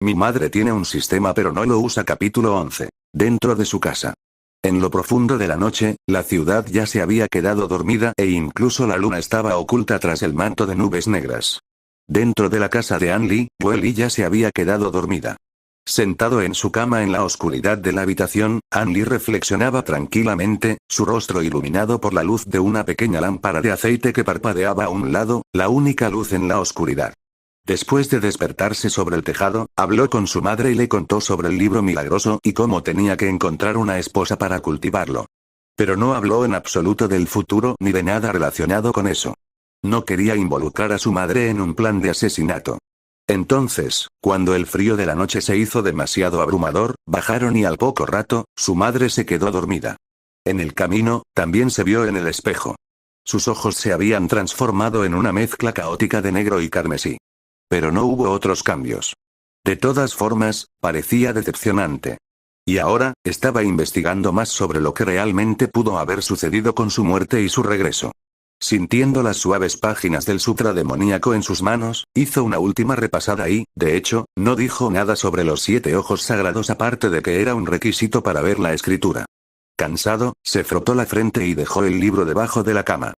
Mi madre tiene un sistema pero no lo usa. Capítulo 11. Dentro de su casa. En lo profundo de la noche, la ciudad ya se había quedado dormida e incluso la luna estaba oculta tras el manto de nubes negras. Dentro de la casa de Anli, Welly ya se había quedado dormida. Sentado en su cama en la oscuridad de la habitación, Anli reflexionaba tranquilamente, su rostro iluminado por la luz de una pequeña lámpara de aceite que parpadeaba a un lado, la única luz en la oscuridad. Después de despertarse sobre el tejado, habló con su madre y le contó sobre el libro milagroso y cómo tenía que encontrar una esposa para cultivarlo. Pero no habló en absoluto del futuro ni de nada relacionado con eso. No quería involucrar a su madre en un plan de asesinato. Entonces, cuando el frío de la noche se hizo demasiado abrumador, bajaron y al poco rato, su madre se quedó dormida. En el camino, también se vio en el espejo. Sus ojos se habían transformado en una mezcla caótica de negro y carmesí. Pero no hubo otros cambios. De todas formas, parecía decepcionante. Y ahora, estaba investigando más sobre lo que realmente pudo haber sucedido con su muerte y su regreso. Sintiendo las suaves páginas del sutra demoníaco en sus manos, hizo una última repasada y, de hecho, no dijo nada sobre los 7 ojos sagrados aparte de que era un requisito para ver la escritura. Cansado, se frotó la frente y dejó el libro debajo de la cama.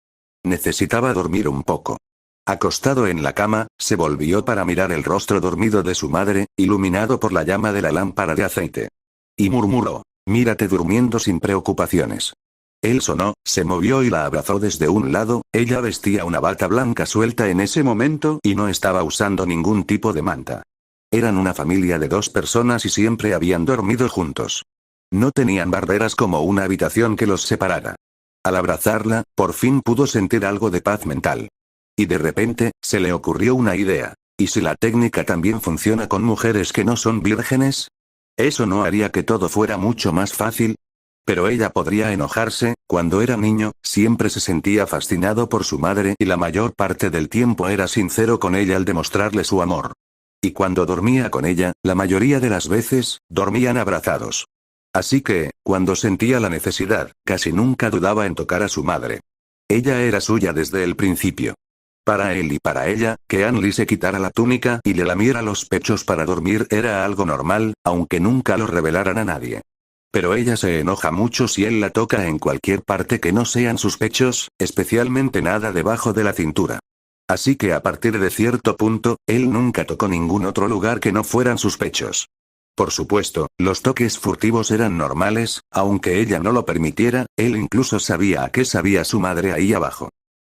Necesitaba dormir un poco. Acostado en la cama, se volvió para mirar el rostro dormido de su madre, iluminado por la llama de la lámpara de aceite. Y murmuró: «Mírate durmiendo sin preocupaciones». Él sonó, se movió y la abrazó desde un lado. Ella vestía una bata blanca suelta en ese momento y no estaba usando ningún tipo de manta. Eran una familia de 2 personas y siempre habían dormido juntos. No tenían barreras como una habitación que los separara. Al abrazarla, por fin pudo sentir algo de paz mental. Y de repente, se le ocurrió una idea. ¿Y si la técnica también funciona con mujeres que no son vírgenes? ¿Eso no haría que todo fuera mucho más fácil? Pero ella podría enojarse. Cuando era niño, siempre se sentía fascinado por su madre y la mayor parte del tiempo era sincero con ella al demostrarle su amor. Y cuando dormía con ella, la mayoría de las veces, dormían abrazados. Así que, cuando sentía la necesidad, casi nunca dudaba en tocar a su madre. Ella era suya desde el principio. Para él y para ella, que Anli se quitara la túnica y le lamiera los pechos para dormir era algo normal, aunque nunca lo revelaran a nadie. Pero ella se enoja mucho si él la toca en cualquier parte que no sean sus pechos, especialmente nada debajo de la cintura. Así que a partir de cierto punto, él nunca tocó ningún otro lugar que no fueran sus pechos. Por supuesto, los toques furtivos eran normales, aunque ella no lo permitiera, él incluso sabía a qué sabía su madre ahí abajo.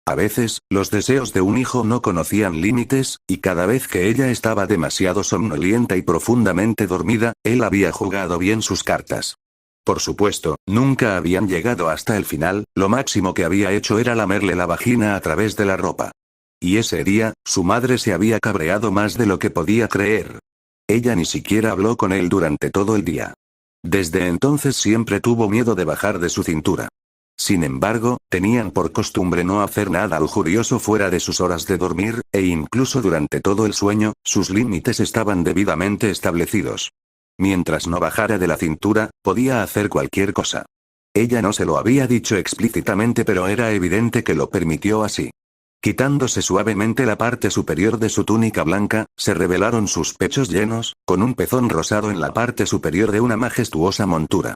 A veces, los deseos de un hijo no conocían límites, y cada vez que ella estaba demasiado somnolienta y profundamente dormida, él había jugado bien sus cartas. Por supuesto, nunca habían llegado hasta el final, lo máximo que había hecho era lamerle la vagina a través de la ropa. Y ese día, su madre se había cabreado más de lo que podía creer. Ella ni siquiera habló con él durante todo el día. Desde entonces siempre tuvo miedo de bajar de su cintura. Sin embargo, tenían por costumbre no hacer nada lujurioso fuera de sus horas de dormir, e incluso durante todo el sueño, sus límites estaban debidamente establecidos. Mientras no bajara de la cintura, podía hacer cualquier cosa. Ella no se lo había dicho explícitamente, pero era evidente que lo permitió así. Quitándose suavemente la parte superior de su túnica blanca, se revelaron sus pechos llenos, con un pezón rosado en la parte superior de una majestuosa montura.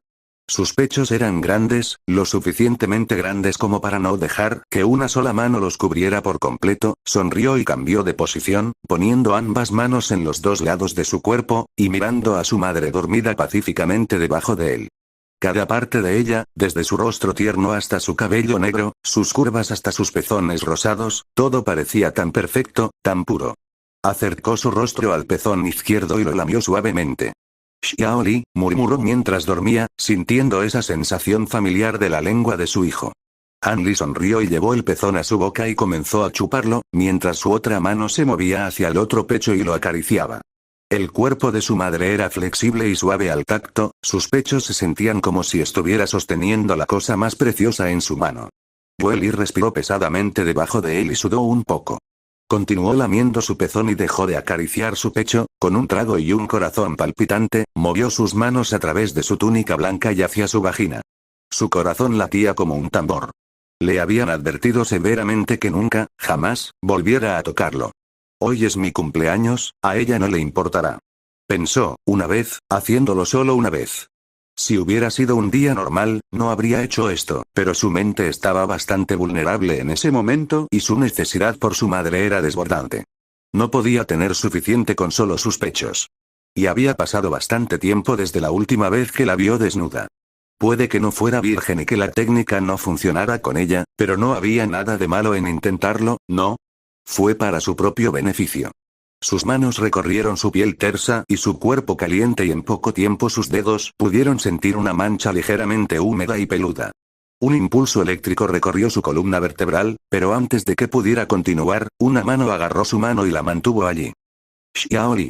Sus pechos eran grandes, lo suficientemente grandes como para no dejar que una sola mano los cubriera por completo. Sonrió y cambió de posición, poniendo ambas manos en los 2 lados de su cuerpo, y mirando a su madre dormida pacíficamente debajo de él. Cada parte de ella, desde su rostro tierno hasta su cabello negro, sus curvas hasta sus pezones rosados, todo parecía tan perfecto, tan puro. Acercó su rostro al pezón izquierdo y lo lamió suavemente. «Xiaoli», murmuró mientras dormía, sintiendo esa sensación familiar de la lengua de su hijo. Anli sonrió y llevó el pezón a su boca y comenzó a chuparlo, mientras su otra mano se movía hacia el otro pecho y lo acariciaba. El cuerpo de su madre era flexible y suave al tacto, sus pechos se sentían como si estuviera sosteniendo la cosa más preciosa en su mano. Welly respiró pesadamente debajo de él y sudó un poco. Continuó lamiendo su pezón y dejó de acariciar su pecho. Con un trago y un corazón palpitante, movió sus manos a través de su túnica blanca y hacia su vagina. Su corazón latía como un tambor. Le habían advertido severamente que nunca, jamás, volviera a tocarlo. Hoy es mi cumpleaños, a ella no le importará. Pensó, una vez, haciéndolo solo una vez. Si hubiera sido un día normal, no habría hecho esto, pero su mente estaba bastante vulnerable en ese momento y su necesidad por su madre era desbordante. No podía tener suficiente con solo sus pechos. Y había pasado bastante tiempo desde la última vez que la vio desnuda. Puede que no fuera virgen y que la técnica no funcionara con ella, pero no había nada de malo en intentarlo, ¿no? Fue para su propio beneficio. Sus manos recorrieron su piel tersa y su cuerpo caliente y en poco tiempo sus dedos pudieron sentir una mancha ligeramente húmeda y peluda. Un impulso eléctrico recorrió su columna vertebral, pero antes de que pudiera continuar, una mano agarró su mano y la mantuvo allí. Xiaoli.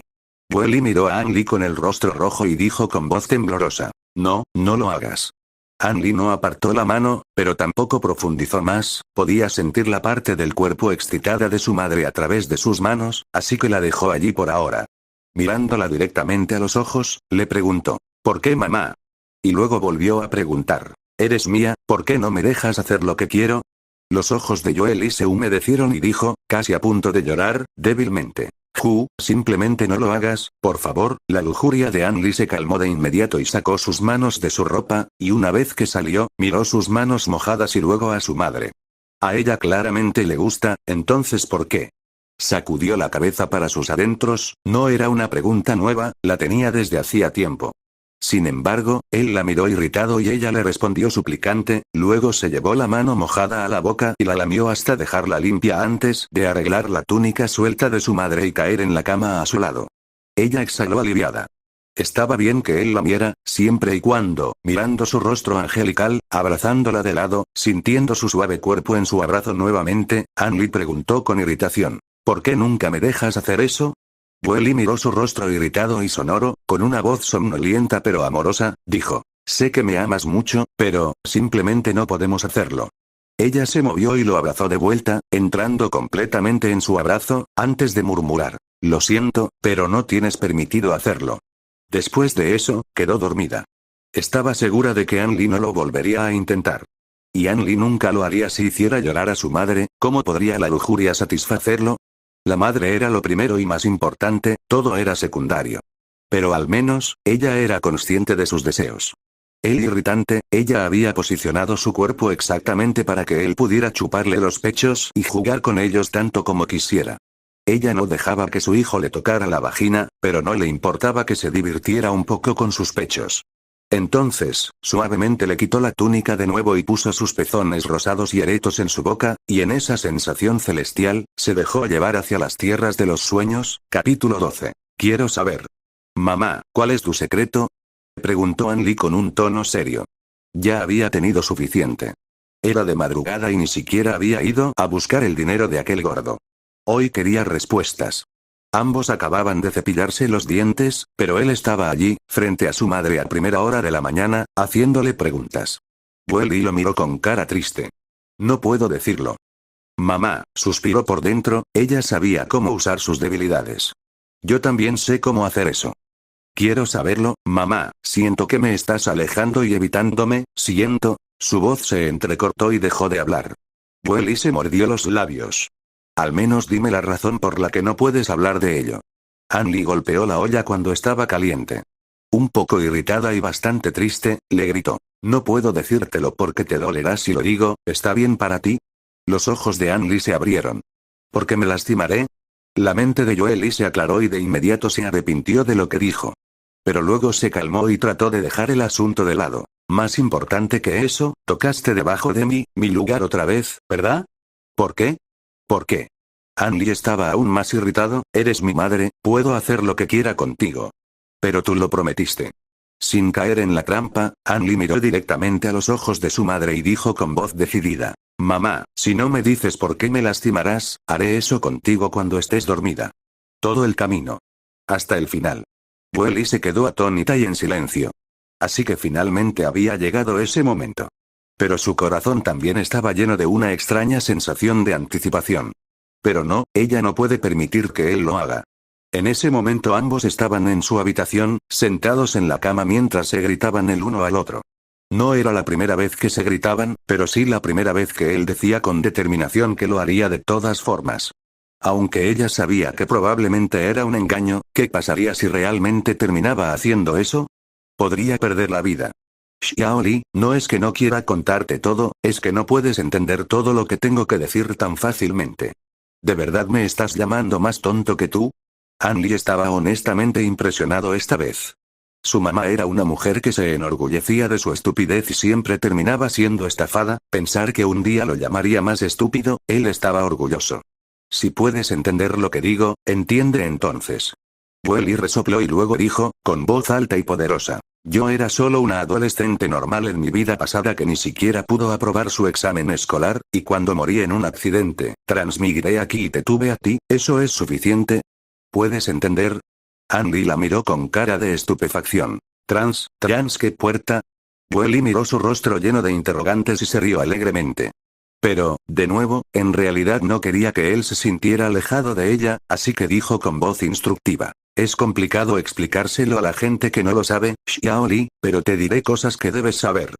Welly miró a An Li con el rostro rojo y dijo con voz temblorosa. No, no lo hagas. An Li no apartó la mano, pero tampoco profundizó más, podía sentir la parte del cuerpo excitada de su madre a través de sus manos, así que la dejó allí por ahora. Mirándola directamente a los ojos, le preguntó, ¿por qué mamá? Y luego volvió a preguntar, ¿eres mía, por qué no me dejas hacer lo que quiero? Los ojos de Joely se humedecieron y dijo, casi a punto de llorar, débilmente. Simplemente no lo hagas, por favor. La lujuria de An Li se calmó de inmediato y sacó sus manos de su ropa, y una vez que salió, miró sus manos mojadas y luego a su madre. A ella claramente le gusta, entonces ¿por qué? Sacudió la cabeza para sus adentros, no era una pregunta nueva, la tenía desde hacía tiempo. Sin embargo, él la miró irritado y ella le respondió suplicante, luego se llevó la mano mojada a la boca y la lamió hasta dejarla limpia antes de arreglar la túnica suelta de su madre y caer en la cama a su lado. Ella exhaló aliviada. Estaba bien que él la viera, siempre y cuando, mirando su rostro angelical, abrazándola de lado, sintiendo su suave cuerpo en su abrazo nuevamente, An Li preguntó con irritación, ¿por qué nunca me dejas hacer eso? Welly miró su rostro irritado y sonoro, con una voz somnolienta pero amorosa, dijo, sé que me amas mucho, pero, simplemente no podemos hacerlo. Ella se movió y lo abrazó de vuelta, entrando completamente en su abrazo, antes de murmurar, lo siento, pero no tienes permitido hacerlo. Después de eso, quedó dormida. Estaba segura de que An Li no lo volvería a intentar. Y An Li nunca lo haría si hiciera llorar a su madre, ¿cómo podría la lujuria satisfacerlo? La madre era lo primero y más importante, todo era secundario. Pero al menos, ella era consciente de sus deseos. Él irritante, ella había posicionado su cuerpo exactamente para que él pudiera chuparle los pechos y jugar con ellos tanto como quisiera. Ella no dejaba que su hijo le tocara la vagina, pero no le importaba que se divirtiera un poco con sus pechos. Entonces, suavemente le quitó la túnica de nuevo y puso sus pezones rosados y erectos en su boca, y en esa sensación celestial, se dejó llevar hacia las tierras de los sueños. Capítulo 12. Quiero saber. Mamá, ¿cuál es tu secreto? Preguntó An Li con un tono serio. Ya había tenido suficiente. Era de madrugada y ni siquiera había ido a buscar el dinero de aquel gordo. Hoy quería respuestas. Ambos acababan de cepillarse los dientes, pero él estaba allí, frente a su madre a primera hora de la mañana, haciéndole preguntas. Welly lo miró con cara triste. No puedo decirlo. Mamá, suspiró por dentro, ella sabía cómo usar sus debilidades. Yo también sé cómo hacer eso. Quiero saberlo, mamá, siento que me estás alejando y evitándome, siento. Su voz se entrecortó y dejó de hablar. Welly se mordió los labios. Al menos dime la razón por la que no puedes hablar de ello. An Li golpeó la olla cuando estaba caliente. Un poco irritada y bastante triste, le gritó. No puedo decírtelo porque te dolerá si lo digo, ¿está bien para ti? Los ojos de An Li se abrieron. ¿Por qué me lastimaré? La mente de Joely se aclaró y de inmediato se arrepintió de lo que dijo. Pero luego se calmó y trató de dejar el asunto de lado. Más importante que eso, tocaste debajo de mi lugar otra vez, ¿verdad? ¿Por qué? ¿Por qué? An Li estaba aún más irritado, eres mi madre, puedo hacer lo que quiera contigo. Pero tú lo prometiste. Sin caer en la trampa, An Li miró directamente a los ojos de su madre y dijo con voz decidida. Mamá, si no me dices por qué me lastimarás, haré eso contigo cuando estés dormida. Todo el camino. Hasta el final. Welly se quedó atónita y en silencio. Así que finalmente había llegado ese momento. Pero su corazón también estaba lleno de una extraña sensación de anticipación. Pero no, ella no puede permitir que él lo haga. En ese momento ambos estaban en su habitación, sentados en la cama mientras se gritaban el uno al otro. No era la primera vez que se gritaban, pero sí la primera vez que él decía con determinación que lo haría de todas formas. Aunque ella sabía que probablemente era un engaño, ¿qué pasaría si realmente terminaba haciendo eso? Podría perder la vida. Xiaoli, no es que no quiera contarte todo, es que no puedes entender todo lo que tengo que decir tan fácilmente. ¿De verdad me estás llamando más tonto que tú? Anli estaba honestamente impresionado esta vez. Su mamá era una mujer que se enorgullecía de su estupidez y siempre terminaba siendo estafada. Pensar que un día lo llamaría más estúpido, él estaba orgulloso. Si puedes entender lo que digo, entiende entonces. Welly resopló y luego dijo, con voz alta y poderosa. Yo era solo una adolescente normal en mi vida pasada que ni siquiera pudo aprobar su examen escolar, y cuando morí en un accidente, transmigré aquí y te tuve a ti, ¿eso es suficiente? ¿Puedes entender? Andy la miró con cara de estupefacción. ¿Trans qué puerta? Welly miró su rostro lleno de interrogantes y se rió alegremente. Pero, de nuevo, en realidad no quería que él se sintiera alejado de ella, así que dijo con voz instructiva. Es complicado explicárselo a la gente que no lo sabe, Xiaoli, pero te diré cosas que debes saber.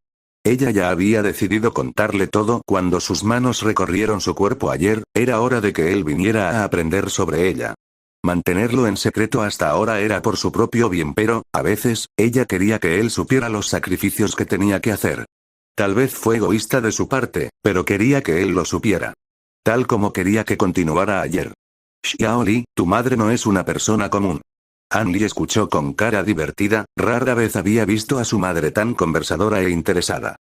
Ella ya había decidido contarle todo cuando sus manos recorrieron su cuerpo ayer, era hora de que él viniera a aprender sobre ella. Mantenerlo en secreto hasta ahora era por su propio bien, pero, a veces, ella quería que él supiera los sacrificios que tenía que hacer. Tal vez fue egoísta de su parte, pero quería que él lo supiera. Tal como quería que continuara ayer. Xiaoli, tu madre no es una persona común. Anli escuchó con cara divertida, rara vez había visto a su madre tan conversadora e interesada.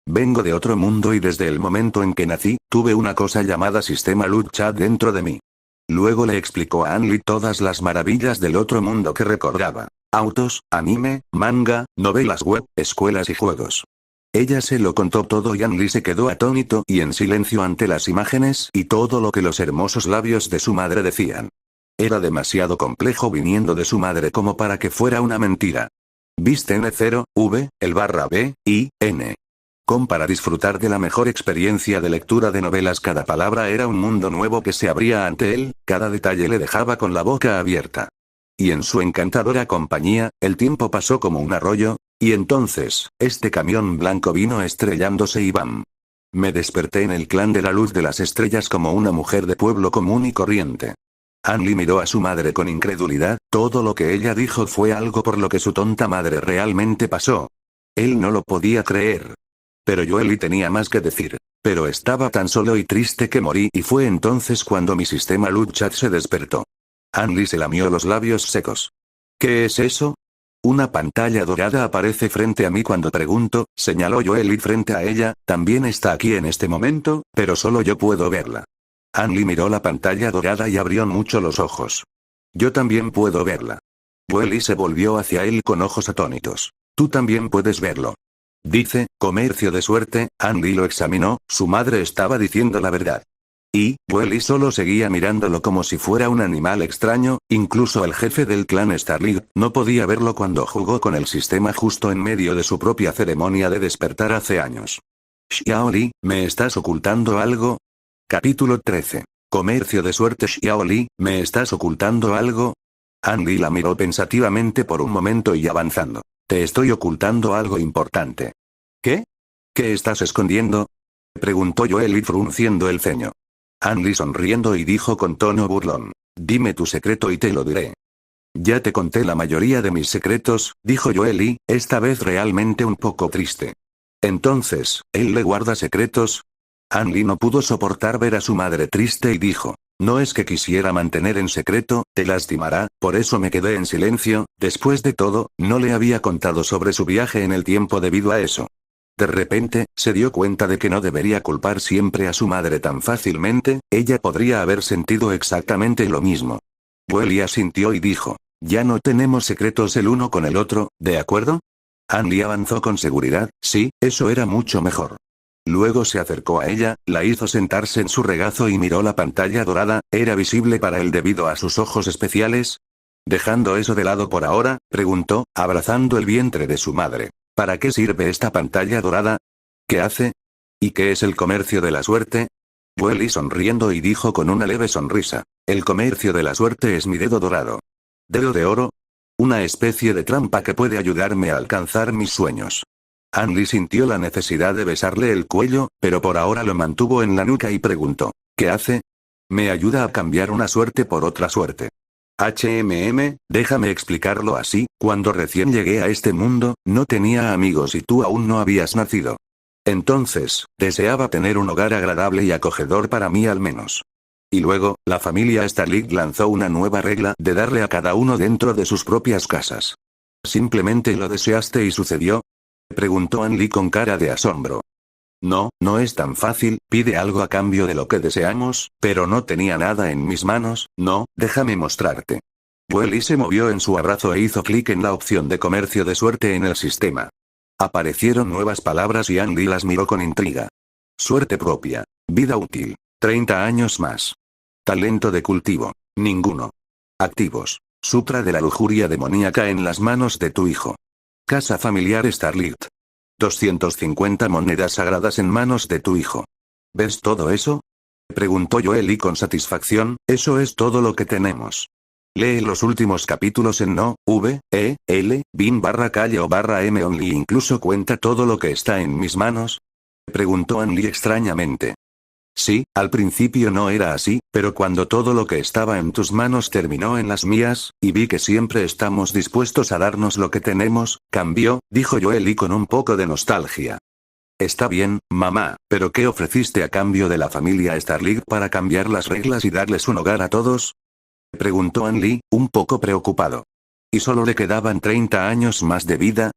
Vengo de otro mundo y desde el momento en que nací, tuve una cosa llamada sistema lucha dentro de mí. Luego le explicó a Anli todas las maravillas del otro mundo que recordaba. Autos, anime, manga, novelas web, escuelas y juegos. Ella se lo contó todo y Anli se quedó atónito y en silencio ante las imágenes y todo lo que los hermosos labios de su madre decían. Era demasiado complejo viniendo de su madre como para que fuera una mentira. Viste N0, V, el barra B, I, N. Para disfrutar de la mejor experiencia de lectura de novelas, cada palabra era un mundo nuevo que se abría ante él, cada detalle le dejaba con la boca abierta. Y en su encantadora compañía, el tiempo pasó como un arroyo, y entonces, este camión blanco vino estrellándose y ¡bam! Me desperté en el clan de la luz de las estrellas como una mujer de pueblo común y corriente. Anli miró a su madre con incredulidad, todo lo que ella dijo fue algo por lo que su tonta madre realmente pasó. Él no lo podía creer. Pero Welly tenía más que decir. Pero estaba tan solo y triste que morí y fue entonces cuando mi sistema Luchat se despertó. Anli se lamió los labios secos. ¿Qué es eso? Una pantalla dorada aparece frente a mí cuando pregunto, señaló Welly frente a ella, también está aquí en este momento, pero solo yo puedo verla. Anli miró la pantalla dorada y abrió mucho los ojos. Yo también puedo verla. Welly se volvió hacia él con ojos atónitos. Tú también puedes verlo. Dice, comercio de suerte. Anli lo examinó, su madre estaba diciendo la verdad. Y, Welly solo seguía mirándolo como si fuera un animal extraño, incluso el jefe del clan Starling no podía verlo cuando jugó con el sistema justo en medio de su propia ceremonia de despertar hace años. Xiaoli, ¿me estás ocultando algo? Capítulo 13. Comercio de suerte. Xiaoli, ¿me estás ocultando algo? Anli la miró pensativamente por un momento y avanzando. Te estoy ocultando algo importante. ¿Qué? ¿Qué estás escondiendo? Preguntó Welly frunciendo el ceño. Anli sonriendo y dijo con tono burlón. Dime tu secreto y te lo diré. Ya te conté la mayoría de mis secretos, dijo Welly, esta vez realmente un poco triste. Entonces, ¿él le guarda secretos? Anli no pudo soportar ver a su madre triste y dijo. No es que quisiera mantener en secreto, te lastimará, por eso me quedé en silencio, después de todo, no le había contado sobre su viaje en el tiempo debido a eso. De repente, se dio cuenta de que no debería culpar siempre a su madre tan fácilmente, ella podría haber sentido exactamente lo mismo. Welly asintió y dijo, ya no tenemos secretos el uno con el otro, ¿de acuerdo? Anli avanzó con seguridad, sí, eso era mucho mejor. Luego se acercó a ella, la hizo sentarse en su regazo y miró la pantalla dorada, ¿era visible para él debido a sus ojos especiales? Dejando eso de lado por ahora, preguntó, abrazando el vientre de su madre. ¿Para qué sirve esta pantalla dorada? ¿Qué hace? ¿Y qué es el comercio de la suerte? Welly sonriendo y dijo con una leve sonrisa. El comercio de la suerte es mi dedo dorado. ¿Dedo de oro? Una especie de trampa que puede ayudarme a alcanzar mis sueños. Anli sintió la necesidad de besarle el cuello, pero por ahora lo mantuvo en la nuca y preguntó. ¿Qué hace? Me ayuda a cambiar una suerte por otra suerte. Déjame explicarlo así, cuando recién llegué a este mundo, no tenía amigos y tú aún no habías nacido. Entonces, deseaba tener un hogar agradable y acogedor para mí al menos. Y luego, la familia Starlight lanzó una nueva regla de darle a cada uno dentro de sus propias casas. ¿Simplemente lo deseaste y sucedió? Preguntó Anli con cara de asombro. No, no es tan fácil, pide algo a cambio de lo que deseamos, pero no tenía nada en mis manos, no, déjame mostrarte. Welly se movió en su abrazo e hizo clic en la opción de comercio de suerte en el sistema. Aparecieron nuevas palabras y Anli las miró con intriga. Suerte propia. Vida útil. 30 años más. Talento de cultivo. Ninguno. Activos. Sutra de la lujuria demoníaca en las manos de tu hijo. Casa familiar Starlight. 250 monedas sagradas en manos de tu hijo. ¿Ves todo eso? Preguntó Joely con satisfacción, eso es todo lo que tenemos. Lee los últimos capítulos en bin/calle o /m only. ¿Incluso cuenta todo lo que está en mis manos? Preguntó Anli extrañamente. Sí, al principio no era así, pero cuando todo lo que estaba en tus manos terminó en las mías, y vi que siempre estamos dispuestos a darnos lo que tenemos, cambió, dijo Joely con un poco de nostalgia. Está bien, mamá, pero ¿qué ofreciste a cambio de la familia Starlight para cambiar las reglas y darles un hogar a todos? Preguntó Anli, un poco preocupado. ¿Y solo le quedaban 30 años más de vida?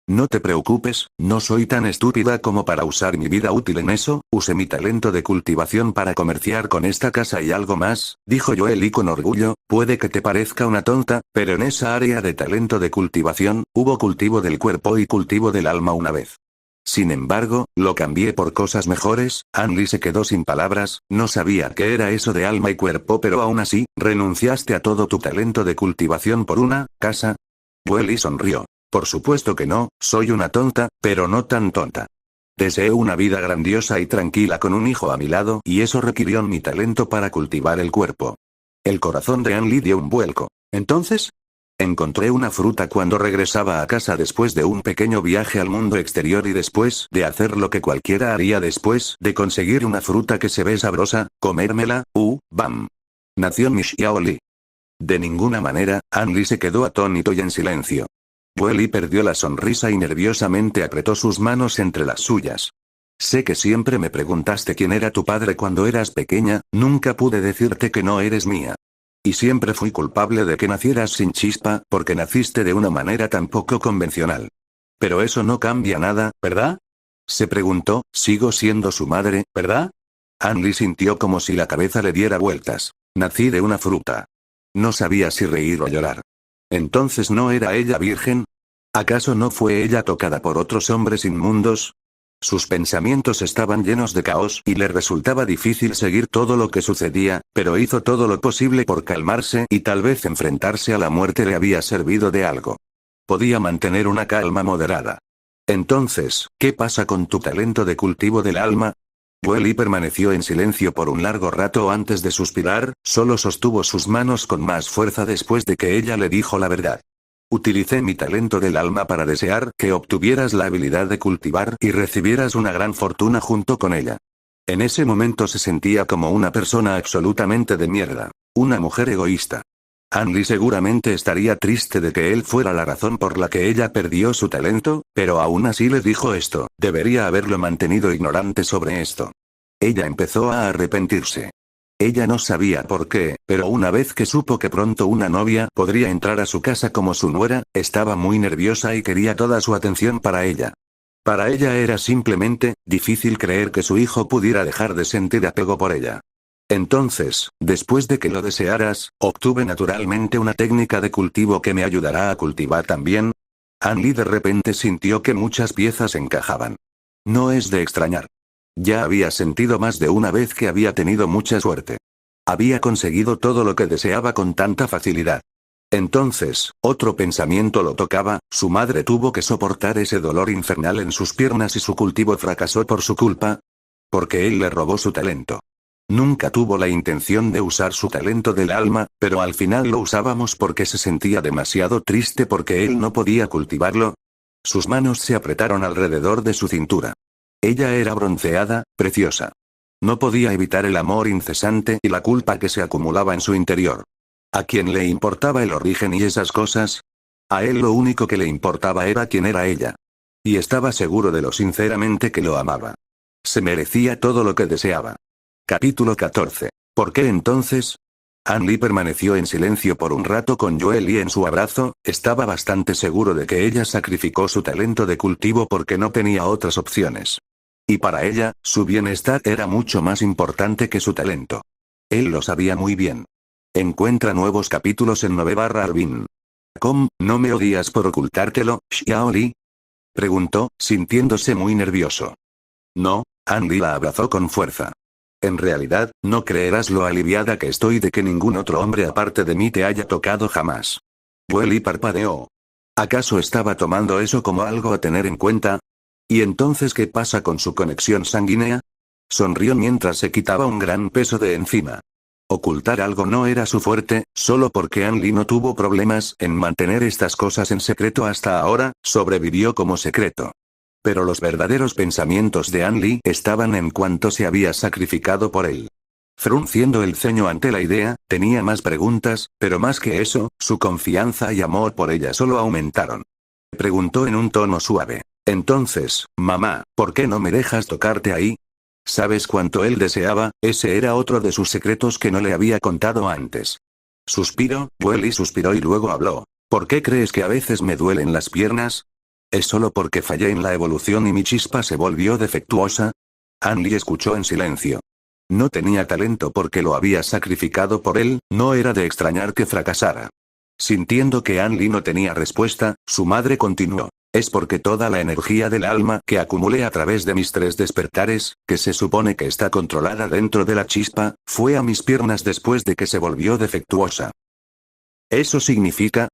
No te preocupes, no soy tan estúpida como para usar mi vida útil en eso, usé mi talento de cultivación para comerciar con esta casa y algo más, dijo Joely con orgullo, puede que te parezca una tonta, pero en esa área de talento de cultivación, hubo cultivo del cuerpo y cultivo del alma una vez. Sin embargo, lo cambié por cosas mejores. Anli se quedó sin palabras, no sabía qué era eso de alma y cuerpo, pero aún así, ¿renunciaste a todo tu talento de cultivación por una casa? Joely sonrió. Por supuesto que no, soy una tonta, pero no tan tonta. Deseé una vida grandiosa y tranquila con un hijo a mi lado y eso requirió mi talento para cultivar el cuerpo. El corazón de Anli dio un vuelco. ¿Entonces? Encontré una fruta cuando regresaba a casa después de un pequeño viaje al mundo exterior y después de hacer lo que cualquiera haría después de conseguir una fruta que se ve sabrosa, comérmela, bam. Nació mi Xiaoli. De ninguna manera, Anli se quedó atónito y en silencio. Joely perdió la sonrisa y nerviosamente apretó sus manos entre las suyas. Sé que siempre me preguntaste quién era tu padre cuando eras pequeña, nunca pude decirte que no eres mía. Y siempre fui culpable de que nacieras sin chispa, porque naciste de una manera tan poco convencional. Pero eso no cambia nada, ¿verdad? Se preguntó, sigo siendo su madre, ¿verdad? Anli sintió como si la cabeza le diera vueltas. Nací de una fruta. No sabía si reír o llorar. ¿Entonces no era ella virgen? ¿Acaso no fue ella tocada por otros hombres inmundos? Sus pensamientos estaban llenos de caos y le resultaba difícil seguir todo lo que sucedía, pero hizo todo lo posible por calmarse y tal vez enfrentarse a la muerte le había servido de algo. Podía mantener una calma moderada. Entonces, ¿qué pasa con tu talento de cultivo del alma? Joely permaneció en silencio por un largo rato antes de suspirar, solo sostuvo sus manos con más fuerza después de que ella le dijo la verdad. Utilicé mi talento del alma para desear que obtuvieras la habilidad de cultivar y recibieras una gran fortuna junto con ella. En ese momento se sentía como una persona absolutamente de mierda. Una mujer egoísta. Anli seguramente estaría triste de que él fuera la razón por la que ella perdió su talento, pero aún así le dijo esto, debería haberlo mantenido ignorante sobre esto. Ella empezó a arrepentirse. Ella no sabía por qué, pero una vez que supo que pronto una novia podría entrar a su casa como su nuera, estaba muy nerviosa y quería toda su atención para ella. Para ella era simplemente difícil creer que su hijo pudiera dejar de sentir apego por ella. Entonces, después de que lo desearas, obtuve naturalmente una técnica de cultivo que me ayudará a cultivar también. Anli de repente sintió que muchas piezas encajaban. No es de extrañar. Ya había sentido más de una vez que había tenido mucha suerte. Había conseguido todo lo que deseaba con tanta facilidad. Entonces, otro pensamiento lo tocaba, su madre tuvo que soportar ese dolor infernal en sus piernas y su cultivo fracasó por su culpa. Porque él le robó su talento. Nunca tuvo la intención de usar su talento del alma, pero al final lo usábamos porque se sentía demasiado triste porque él no podía cultivarlo. Sus manos se apretaron alrededor de su cintura. Ella era bronceada, preciosa. No podía evitar el amor incesante y la culpa que se acumulaba en su interior. ¿A quién le importaba el origen y esas cosas? A él lo único que le importaba era quién era ella. Y estaba seguro de lo sinceramente que lo amaba. Se merecía todo lo que deseaba. Capítulo 14. ¿Por qué entonces? An Li permaneció en silencio por un rato con Joel y en su abrazo, estaba bastante seguro de que ella sacrificó su talento de cultivo porque no tenía otras opciones. Y para ella, su bienestar era mucho más importante que su talento. Él lo sabía muy bien. Encuentra nuevos capítulos en 9/Albin. ¿No me odias por ocultártelo, Xiao Li? Preguntó, sintiéndose muy nervioso. No, An Li la abrazó con fuerza. En realidad, no creerás lo aliviada que estoy de que ningún otro hombre aparte de mí te haya tocado jamás. Joel parpadeó. ¿Acaso estaba tomando eso como algo a tener en cuenta? ¿Y entonces qué pasa con su conexión sanguínea? Sonrió mientras se quitaba un gran peso de encima. Ocultar algo no era su fuerte, solo porque An Li no tuvo problemas en mantener estas cosas en secreto hasta ahora, sobrevivió como secreto. Pero los verdaderos pensamientos de An Li estaban en cuanto se había sacrificado por él. Frunciendo el ceño ante la idea, tenía más preguntas, pero más que eso, su confianza y amor por ella solo aumentaron. Preguntó en un tono suave. Entonces, mamá, ¿por qué no me dejas tocarte ahí? ¿Sabes cuánto él deseaba? Ese era otro de sus secretos que no le había contado antes. Suspiró, Joel suspiró y luego habló. ¿Por qué crees que a veces me duelen las piernas? ¿Es solo porque fallé en la evolución y mi chispa se volvió defectuosa? An Li escuchó en silencio. No tenía talento porque lo había sacrificado por él, no era de extrañar que fracasara. Sintiendo que An Li no tenía respuesta, su madre continuó. Es porque toda la energía del alma que acumulé a través de mis 3 despertares, que se supone que está controlada dentro de la chispa, fue a mis piernas después de que se volvió defectuosa. ¿Eso significa?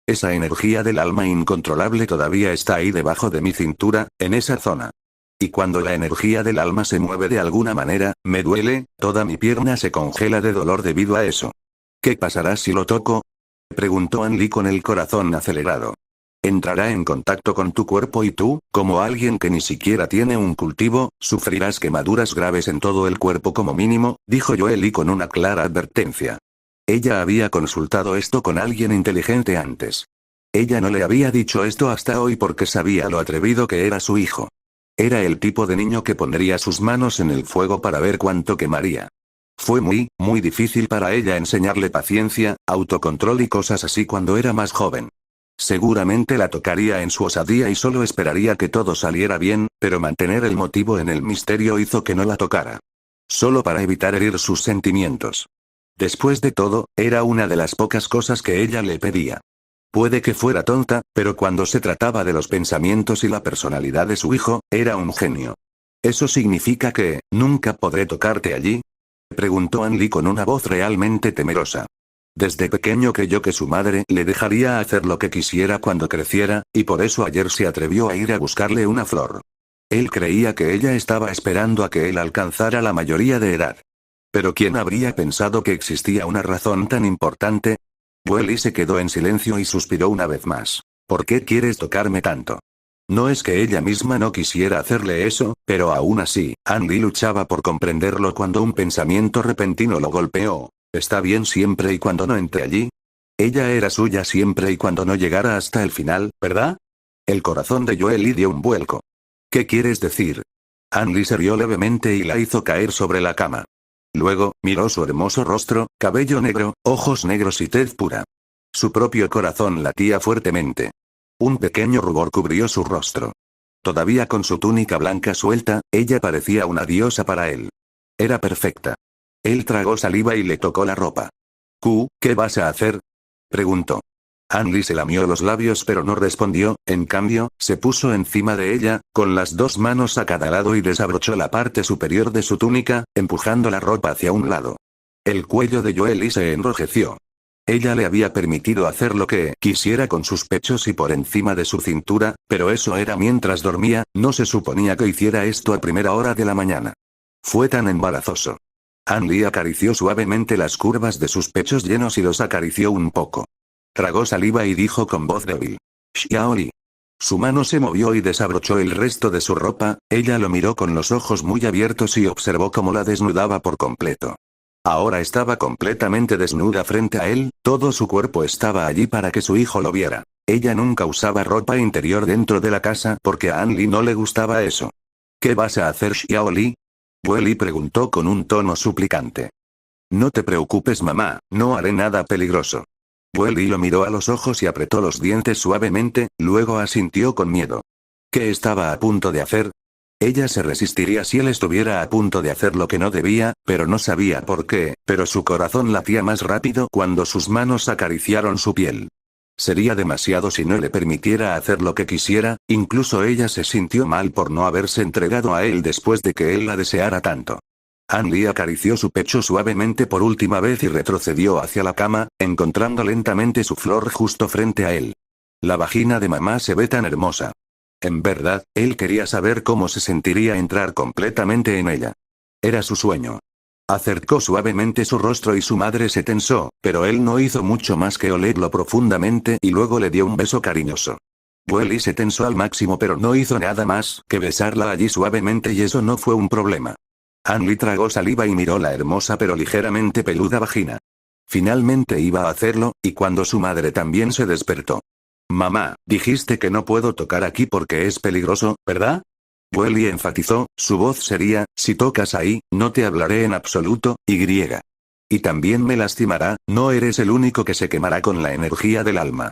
Esa energía del alma incontrolable todavía está ahí debajo de mi cintura, en esa zona. Y cuando la energía del alma se mueve de alguna manera, me duele, toda mi pierna se congela de dolor debido a eso. ¿Qué pasará si lo toco? Preguntó An Li con el corazón acelerado. Entrará en contacto con tu cuerpo y tú, como alguien que ni siquiera tiene un cultivo, sufrirás quemaduras graves en todo el cuerpo como mínimo, dijo Joel con una clara advertencia. Ella había consultado esto con alguien inteligente antes. Ella no le había dicho esto hasta hoy porque sabía lo atrevido que era su hijo. Era el tipo de niño que pondría sus manos en el fuego para ver cuánto quemaría. Fue muy difícil para ella enseñarle paciencia, autocontrol y cosas así cuando era más joven. Seguramente la tocaría en su osadía y solo esperaría que todo saliera bien, pero mantener el motivo en el misterio hizo que no la tocara. Solo para evitar herir sus sentimientos. Después de todo, era una de las pocas cosas que ella le pedía. Puede que fuera tonta, pero cuando se trataba de los pensamientos y la personalidad de su hijo, era un genio. ¿Eso significa que, nunca podré tocarte allí? Preguntó An Li con una voz realmente temerosa. Desde pequeño creyó que su madre le dejaría hacer lo que quisiera cuando creciera, y por eso ayer se atrevió a ir a buscarle una flor. Él creía que ella estaba esperando a que él alcanzara la mayoría de edad. Pero ¿quién habría pensado que existía una razón tan importante? Joel se quedó en silencio y suspiró una vez más. ¿Por qué quieres tocarme tanto? No es que ella misma no quisiera hacerle eso, pero aún así, An Li luchaba por comprenderlo cuando un pensamiento repentino lo golpeó. ¿Está bien siempre y cuando no entre allí? Ella era suya siempre y cuando no llegara hasta el final, ¿verdad? El corazón de Joel dio un vuelco. ¿Qué quieres decir? An Li se rió levemente y la hizo caer sobre la cama. Luego, miró su hermoso rostro, cabello negro, ojos negros y tez pura. Su propio corazón latía fuertemente. Un pequeño rubor cubrió su rostro. Todavía con su túnica blanca suelta, ella parecía una diosa para él. Era perfecta. Él tragó saliva y le tocó la ropa. ¿Qué vas a hacer? Preguntó. An Li se lamió los labios pero no respondió, en cambio, se puso encima de ella, con las 2 manos a cada lado y desabrochó la parte superior de su túnica, empujando la ropa hacia un lado. El cuello de Joel se enrojeció. Ella le había permitido hacer lo que quisiera con sus pechos y por encima de su cintura, pero eso era mientras dormía, no se suponía que hiciera esto a primera hora de la mañana. Fue tan embarazoso. An Li acarició suavemente las curvas de sus pechos llenos y los acarició un poco. Tragó saliva y dijo con voz débil. Xiao Li. Su mano se movió y desabrochó el resto de su ropa, ella lo miró con los ojos muy abiertos y observó cómo la desnudaba por completo. Ahora estaba completamente desnuda frente a él, todo su cuerpo estaba allí para que su hijo lo viera. Ella nunca usaba ropa interior dentro de la casa porque a Anli no le gustaba eso. ¿Qué vas a hacer, Xiao Li? Wei preguntó con un tono suplicante. No te preocupes, mamá, no haré nada peligroso. Wei lo miró a los ojos y apretó los dientes suavemente, luego asintió con miedo. ¿Qué estaba a punto de hacer? Ella se resistiría si él estuviera a punto de hacer lo que no debía, pero no sabía por qué, pero su corazón latía más rápido cuando sus manos acariciaron su piel. Sería demasiado si no le permitiera hacer lo que quisiera, incluso ella se sintió mal por no haberse entregado a él después de que él la deseara tanto. Anli acarició su pecho suavemente por última vez y retrocedió hacia la cama, encontrando lentamente su flor justo frente a él. La vagina de mamá se ve tan hermosa. En verdad, él quería saber cómo se sentiría entrar completamente en ella. Era su sueño. Acercó suavemente su rostro y su madre se tensó, pero él no hizo mucho más que olerlo profundamente y luego le dio un beso cariñoso. Wei se tensó al máximo pero no hizo nada más que besarla allí suavemente y eso no fue un problema. Anli tragó saliva y miró la hermosa pero ligeramente peluda vagina. Finalmente iba a hacerlo, y cuando su madre también se despertó. Mamá, dijiste que no puedo tocar aquí porque es peligroso, ¿verdad? Wei enfatizó, su voz sería, si tocas ahí, no te hablaré en absoluto, y. Y también me lastimará, no eres el único que se quemará con la energía del alma.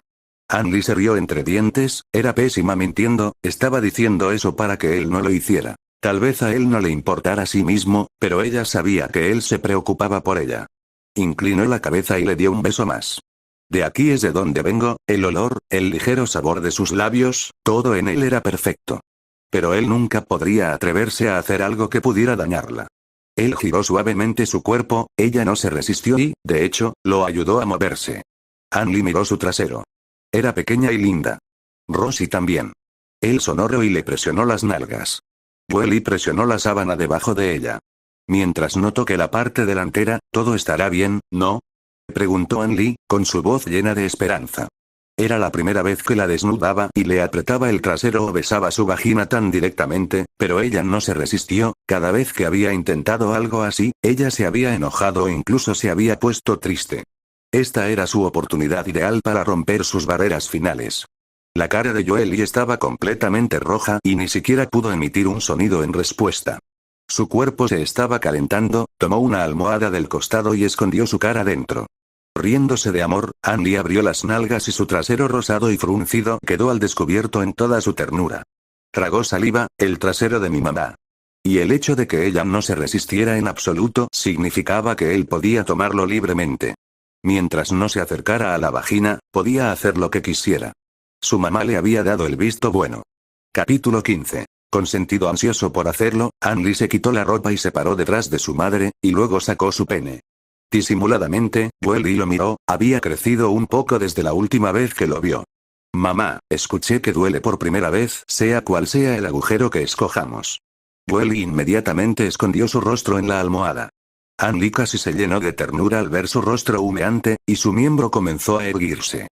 Anli se rió entre dientes, era pésima mintiendo, estaba diciendo eso para que él no lo hiciera. Tal vez a él no le importara a sí mismo, pero ella sabía que él se preocupaba por ella. Inclinó la cabeza y le dio un beso más. De aquí es de donde vengo, el olor, el ligero sabor de sus labios, todo en él era perfecto. Pero él nunca podría atreverse a hacer algo que pudiera dañarla. Él giró suavemente su cuerpo, ella no se resistió y, de hecho, lo ayudó a moverse. Anli miró su trasero. Era pequeña y linda. Rosie también. Él sonrió y le presionó las nalgas. Wei presionó la sábana debajo de ella. Mientras no toque la parte delantera, todo estará bien, ¿no? Preguntó Anli, con su voz llena de esperanza. Era la primera vez que la desnudaba y le apretaba el trasero o besaba su vagina tan directamente, pero ella no se resistió, cada vez que había intentado algo así, ella se había enojado o incluso se había puesto triste. Esta era su oportunidad ideal para romper sus barreras finales. La cara de Joely estaba completamente roja y ni siquiera pudo emitir un sonido en respuesta. Su cuerpo se estaba calentando, tomó una almohada del costado y escondió su cara dentro. Riéndose de amor, Anli abrió las nalgas y su trasero rosado y fruncido quedó al descubierto en toda su ternura. Tragó saliva, el trasero de mi mamá. Y el hecho de que ella no se resistiera en absoluto significaba que él podía tomarlo libremente. Mientras no se acercara a la vagina, podía hacer lo que quisiera. Su mamá le había dado el visto bueno. Capítulo 15. Con sentido ansioso por hacerlo, Anli se quitó la ropa y se paró detrás de su madre, y luego sacó su pene. Disimuladamente, Wei lo miró, había crecido un poco desde la última vez que lo vio. Mamá, escuché que duele por primera vez, sea cual sea el agujero que escojamos. Wei inmediatamente escondió su rostro en la almohada. Anli casi se llenó de ternura al ver su rostro humeante, y su miembro comenzó a erguirse.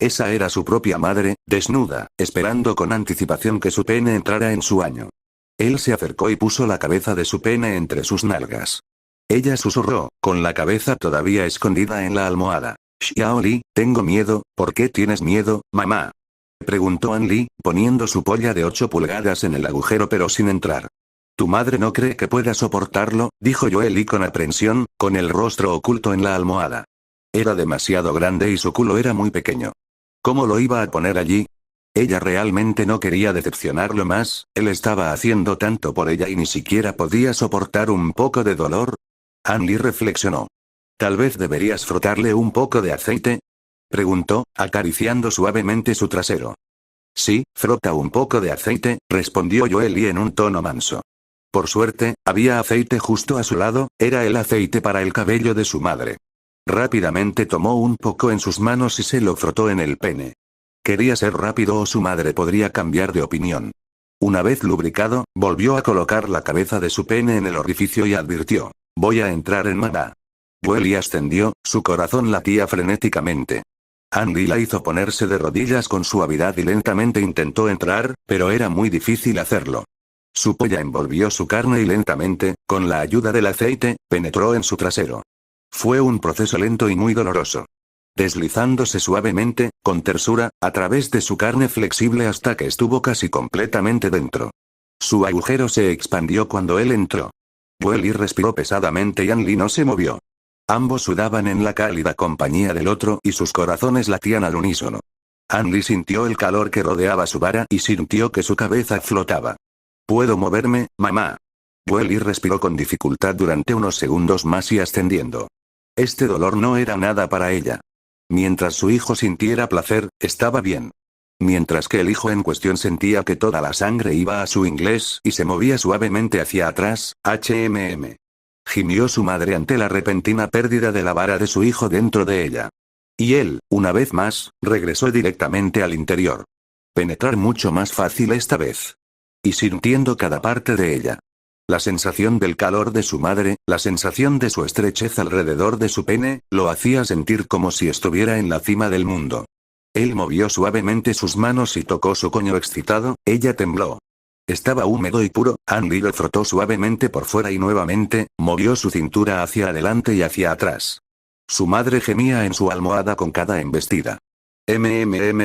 Esa era su propia madre, desnuda, esperando con anticipación que su pene entrara en su año. Él se acercó y puso la cabeza de su pene entre sus nalgas. Ella susurró, con la cabeza todavía escondida en la almohada. Xiao Li, tengo miedo, ¿por qué tienes miedo, mamá? Preguntó Anli, poniendo su polla de 8 pulgadas en el agujero pero sin entrar. Tu madre no cree que pueda soportarlo, dijo Joely con aprensión, con el rostro oculto en la almohada. Era demasiado grande y su culo era muy pequeño. ¿Cómo lo iba a poner allí? Ella realmente no quería decepcionarlo más, él estaba haciendo tanto por ella y ni siquiera podía soportar un poco de dolor. Anli reflexionó. ¿Tal vez deberías frotarle un poco de aceite? Preguntó, acariciando suavemente su trasero. Sí, frota un poco de aceite, respondió Joely en un tono manso. Por suerte, había aceite justo a su lado, era el aceite para el cabello de su madre. Rápidamente tomó un poco en sus manos y se lo frotó en el pene. Quería ser rápido o su madre podría cambiar de opinión. Una vez lubricado, volvió a colocar la cabeza de su pene en el orificio y advirtió. Voy a entrar en mamá. Joely ascendió, su corazón latía frenéticamente. Anli la hizo ponerse de rodillas con suavidad y lentamente intentó entrar, pero era muy difícil hacerlo. Su polla envolvió su carne y lentamente, con la ayuda del aceite, penetró en su trasero. Fue un proceso lento y muy doloroso. Deslizándose suavemente, con tersura, a través de su carne flexible hasta que estuvo casi completamente dentro. Su agujero se expandió cuando él entró. Welly respiró pesadamente y Anli no se movió. Ambos sudaban en la cálida compañía del otro y sus corazones latían al unísono. Anli sintió el calor que rodeaba su vara y sintió que su cabeza flotaba. «¿Puedo moverme, mamá?» Welly respiró con dificultad durante unos segundos más y ascendiendo. Este dolor no era nada para ella. Mientras su hijo sintiera placer, estaba bien. Mientras que el hijo en cuestión sentía que toda la sangre iba a su inglés y se movía suavemente hacia atrás, Gimió su madre ante la repentina pérdida de la vara de su hijo dentro de ella. Y él, una vez más, regresó directamente al interior. Penetrar mucho más fácil esta vez. Y sintiendo cada parte de ella. La sensación del calor de su madre, la sensación de su estrechez alrededor de su pene, lo hacía sentir como si estuviera en la cima del mundo. Él movió suavemente sus manos y tocó su coño excitado, ella tembló. Estaba húmedo y puro, Anli lo frotó suavemente por fuera y nuevamente, movió su cintura hacia adelante y hacia atrás. Su madre gemía en su almohada con cada embestida.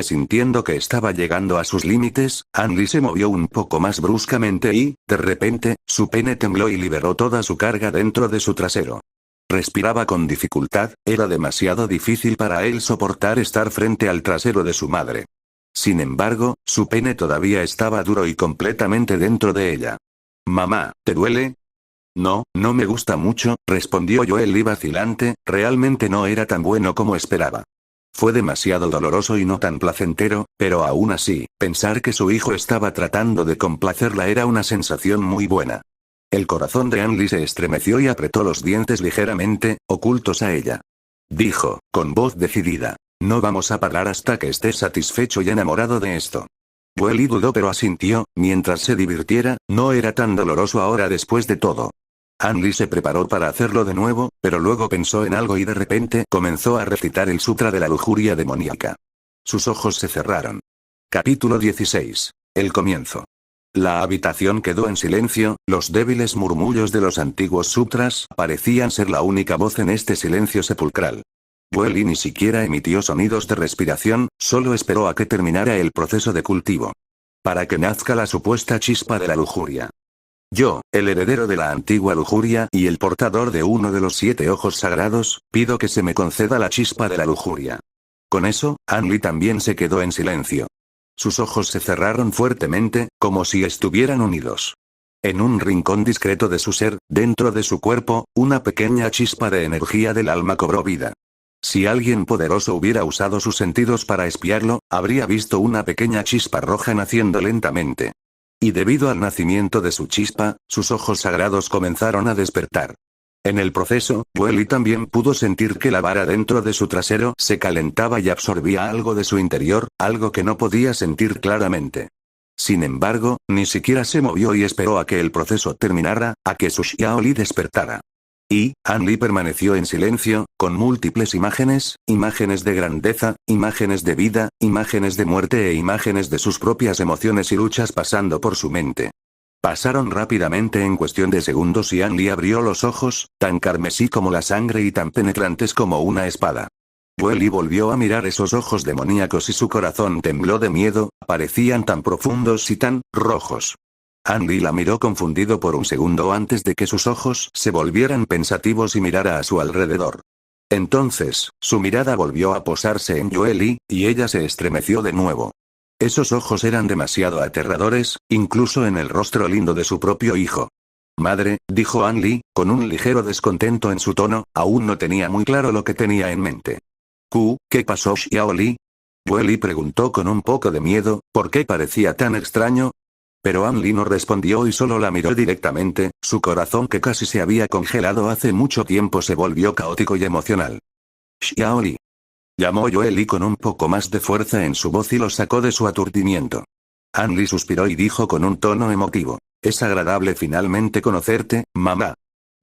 Sintiendo que estaba llegando a sus límites, Anli se movió un poco más bruscamente y, de repente, su pene tembló y liberó toda su carga dentro de su trasero. Respiraba con dificultad, era demasiado difícil para él soportar estar frente al trasero de su madre. Sin embargo, su pene todavía estaba duro y completamente dentro de ella. «Mamá, ¿te duele?» «No, no me gusta mucho», respondió Joel vacilante, realmente no era tan bueno como esperaba. Fue demasiado doloroso y no tan placentero, pero aún así, pensar que su hijo estaba tratando de complacerla era una sensación muy buena. El corazón de Anli se estremeció y apretó los dientes ligeramente, ocultos a ella. Dijo, con voz decidida. «No vamos a parar hasta que estés satisfecho y enamorado de esto». Welly dudó pero asintió, mientras se divirtiera, no era tan doloroso ahora después de todo. Anli se preparó para hacerlo de nuevo, pero luego pensó en algo y de repente comenzó a recitar el Sutra de la Lujuria Demoníaca. Sus ojos se cerraron. Capítulo 16. El comienzo. La habitación quedó en silencio, los débiles murmullos de los antiguos sutras parecían ser la única voz en este silencio sepulcral. Welly ni siquiera emitió sonidos de respiración, solo esperó a que terminara el proceso de cultivo. Para que nazca la supuesta chispa de la lujuria. Yo, el heredero de la antigua lujuria y el portador de uno de los 7 ojos sagrados, pido que se me conceda la chispa de la lujuria. Con eso, Anli también se quedó en silencio. Sus ojos se cerraron fuertemente, como si estuvieran unidos. En un rincón discreto de su ser, dentro de su cuerpo, una pequeña chispa de energía del alma cobró vida. Si alguien poderoso hubiera usado sus sentidos para espiarlo, habría visto una pequeña chispa roja naciendo lentamente. Y debido al nacimiento de su chispa, sus ojos sagrados comenzaron a despertar. En el proceso, Welly también pudo sentir que la vara dentro de su trasero se calentaba y absorbía algo de su interior, algo que no podía sentir claramente. Sin embargo, ni siquiera se movió y esperó a que el proceso terminara, a que su Xiaoli despertara. Y, Anli permaneció en silencio, con múltiples imágenes de grandeza, imágenes de vida, imágenes de muerte e imágenes de sus propias emociones y luchas pasando por su mente. Pasaron rápidamente en cuestión de segundos y Anli abrió los ojos, tan carmesí como la sangre y tan penetrantes como una espada. Welly volvió a mirar esos ojos demoníacos y su corazón tembló de miedo, parecían tan profundos y tan rojos. Anli la miró confundido por un segundo antes de que sus ojos se volvieran pensativos y mirara a su alrededor. Entonces, su mirada volvió a posarse en Welly, y ella se estremeció de nuevo. Esos ojos eran demasiado aterradores, incluso en el rostro lindo de su propio hijo. «Madre», dijo Anli, con un ligero descontento en su tono, aún no tenía muy claro lo que tenía en mente. ¿Qué pasó, Xiaoli?» Welly preguntó con un poco de miedo, ¿por qué parecía tan extraño? Pero Anli no respondió y solo la miró directamente, su corazón que casi se había congelado hace mucho tiempo se volvió caótico y emocional. «Xiaoli», llamó Welly con un poco más de fuerza en su voz y lo sacó de su aturdimiento. Anli suspiró y dijo con un tono emotivo, «Es agradable finalmente conocerte, mamá».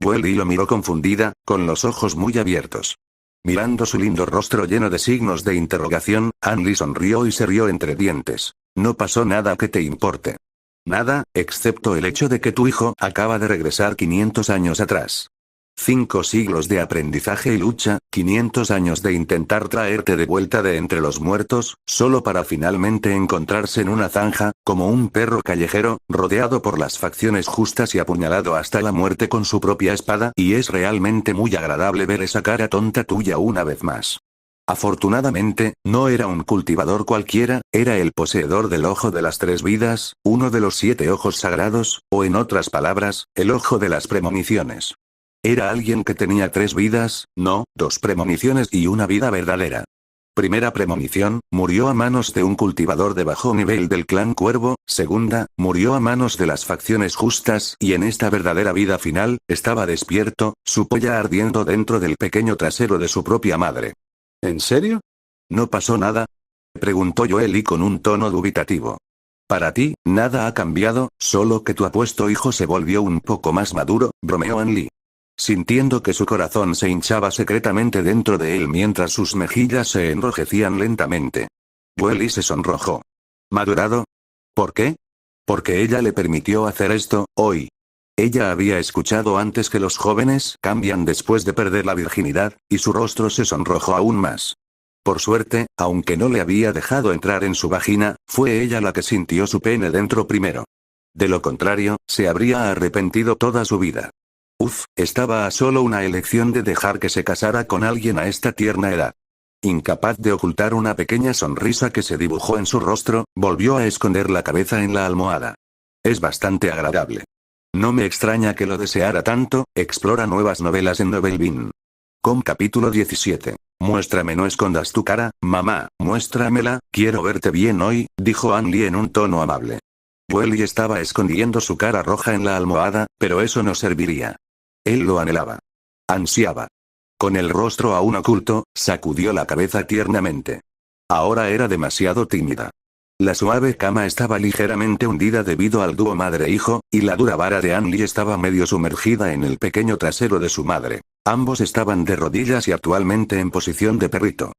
Welly lo miró confundida, con los ojos muy abiertos. Mirando su lindo rostro lleno de signos de interrogación, Anli sonrió y se rió entre dientes. No pasó nada que te importe. Nada, excepto el hecho de que tu hijo acaba de regresar 500 años atrás. 5 siglos de aprendizaje y lucha, 500 años de intentar traerte de vuelta de entre los muertos, solo para finalmente encontrarse en una zanja, como un perro callejero, rodeado por las facciones justas y apuñalado hasta la muerte con su propia espada, y es realmente muy agradable ver esa cara tonta tuya una vez más. Afortunadamente, no era un cultivador cualquiera, era el poseedor del ojo de las 3 vidas, uno de los 7 ojos sagrados, o en otras palabras, el ojo de las premoniciones. Era alguien que tenía 3 vidas, no, 2 premoniciones y una vida verdadera. Primera premonición, murió a manos de un cultivador de bajo nivel del clan Cuervo. Segunda, murió a manos de las facciones justas y en esta verdadera vida final, estaba despierto, su polla ardiendo dentro del pequeño trasero de su propia madre. ¿En serio? ¿No pasó nada? Preguntó Joely con un tono dubitativo. Para ti, nada ha cambiado, solo que tu apuesto hijo se volvió un poco más maduro, bromeó Anli. Sintiendo que su corazón se hinchaba secretamente dentro de él mientras sus mejillas se enrojecían lentamente. Joely se sonrojó. ¿Madurado? ¿Por qué? Porque ella le permitió hacer esto, hoy. Ella había escuchado antes que los jóvenes cambian después de perder la virginidad, y su rostro se sonrojó aún más. Por suerte, aunque no le había dejado entrar en su vagina, fue ella la que sintió su pene dentro primero. De lo contrario, se habría arrepentido toda su vida. Estaba a solo una elección de dejar que se casara con alguien a esta tierna edad. Incapaz de ocultar una pequeña sonrisa que se dibujó en su rostro, volvió a esconder la cabeza en la almohada. Es bastante agradable. No me extraña que lo deseara tanto. Explora nuevas novelas en Novelbean. Capítulo 17. Muéstrame, no escondas tu cara, mamá, muéstramela, quiero verte bien hoy, dijo Anli en un tono amable. Joely estaba escondiendo su cara roja en la almohada, pero eso no serviría. Él lo anhelaba. Ansiaba. Con el rostro aún oculto, sacudió la cabeza tiernamente. Ahora era demasiado tímida. La suave cama estaba ligeramente hundida debido al dúo madre-hijo, y la dura vara de Anli estaba medio sumergida en el pequeño trasero de su madre. Ambos estaban de rodillas y actualmente en posición de perrito.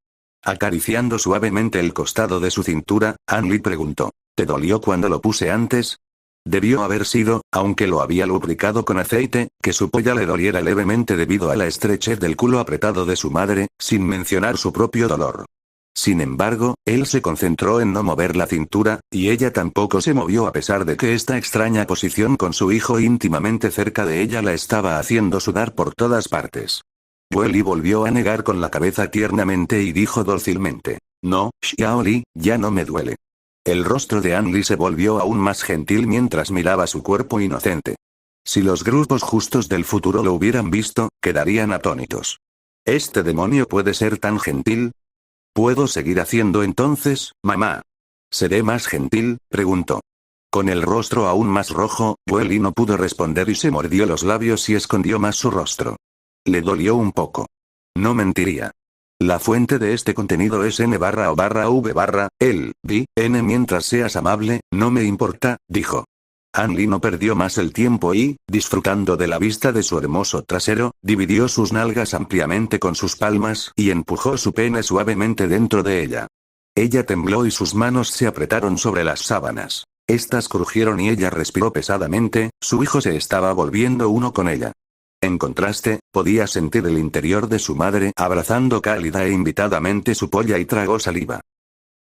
Acariciando suavemente el costado de su cintura, Anli preguntó, ¿te dolió cuando lo puse antes? Debió haber sido, aunque lo había lubricado con aceite, que su polla le doliera levemente debido a la estrechez del culo apretado de su madre, sin mencionar su propio dolor. Sin embargo, él se concentró en no mover la cintura, y ella tampoco se movió a pesar de que esta extraña posición con su hijo íntimamente cerca de ella la estaba haciendo sudar por todas partes. Joely volvió a negar con la cabeza tiernamente y dijo dócilmente, no, Xiaoli, ya no me duele. El rostro de Anli se volvió aún más gentil mientras miraba su cuerpo inocente. Si los grupos justos del futuro lo hubieran visto, quedarían atónitos. ¿Este demonio puede ser tan gentil? ¿Puedo seguir haciendo entonces, mamá? ¿Seré más gentil?, preguntó. Con el rostro aún más rojo, Joely no pudo responder y se mordió los labios y escondió más su rostro. Le dolió un poco. No mentiría. La fuente de este contenido es N/O/V/L/B/N. Mientras seas amable, no me importa, dijo. Anli no perdió más el tiempo y, disfrutando de la vista de su hermoso trasero, dividió sus nalgas ampliamente con sus palmas y empujó su pene suavemente dentro de ella. Ella tembló y sus manos se apretaron sobre las sábanas. Estas crujieron y ella respiró pesadamente, su hijo se estaba volviendo uno con ella. En contraste, podía sentir el interior de su madre abrazando cálida e invitadamente su polla y tragó saliva.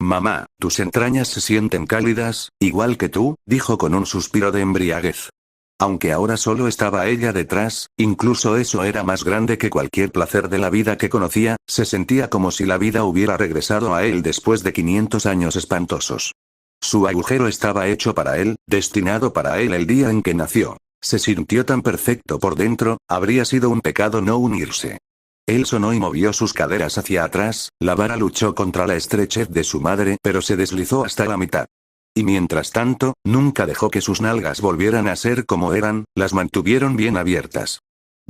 Mamá, tus entrañas se sienten cálidas, igual que tú, dijo con un suspiro de embriaguez. Aunque ahora solo estaba ella detrás, incluso eso era más grande que cualquier placer de la vida que conocía, se sentía como si la vida hubiera regresado a él después de 500 años espantosos. Su agujero estaba hecho para él, destinado para él el día en que nació. Se sintió tan perfecto por dentro, habría sido un pecado no unirse. Él sonó y movió sus caderas hacia atrás, la vara luchó contra la estrechez de su madre pero se deslizó hasta la mitad. Y mientras tanto, nunca dejó que sus nalgas volvieran a ser como eran, las mantuvieron bien abiertas.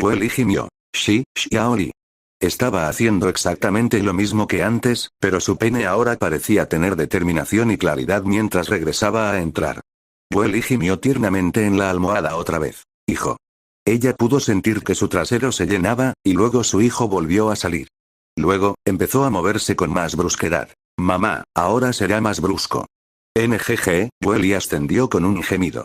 Joely gimió. Xiaoli. Estaba haciendo exactamente lo mismo que antes, pero su pene ahora parecía tener determinación y claridad mientras regresaba a entrar. Joely gimió tiernamente en la almohada otra vez. Hijo. Ella pudo sentir que su trasero se llenaba, y luego su hijo volvió a salir. Luego, empezó a moverse con más brusquedad. Mamá, ahora será más brusco. NGG, Welly ascendió con un gemido.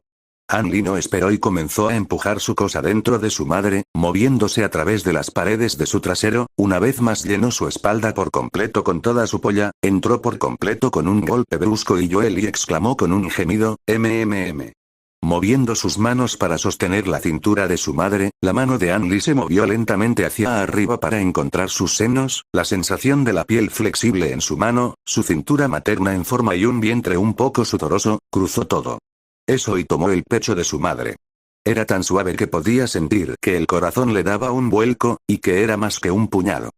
Anli no esperó y comenzó a empujar su cosa dentro de su madre, moviéndose a través de las paredes de su trasero, una vez más llenó su espalda por completo con toda su polla, entró por completo con un golpe brusco y Welly exclamó con un gemido, MMM. Moviendo sus manos para sostener la cintura de su madre, la mano de Anli se movió lentamente hacia arriba para encontrar sus senos, la sensación de la piel flexible en su mano, su cintura materna en forma y un vientre un poco sudoroso, cruzó todo eso y tomó el pecho de su madre. Era tan suave que podía sentir que el corazón le daba un vuelco, y que era más que un puñado.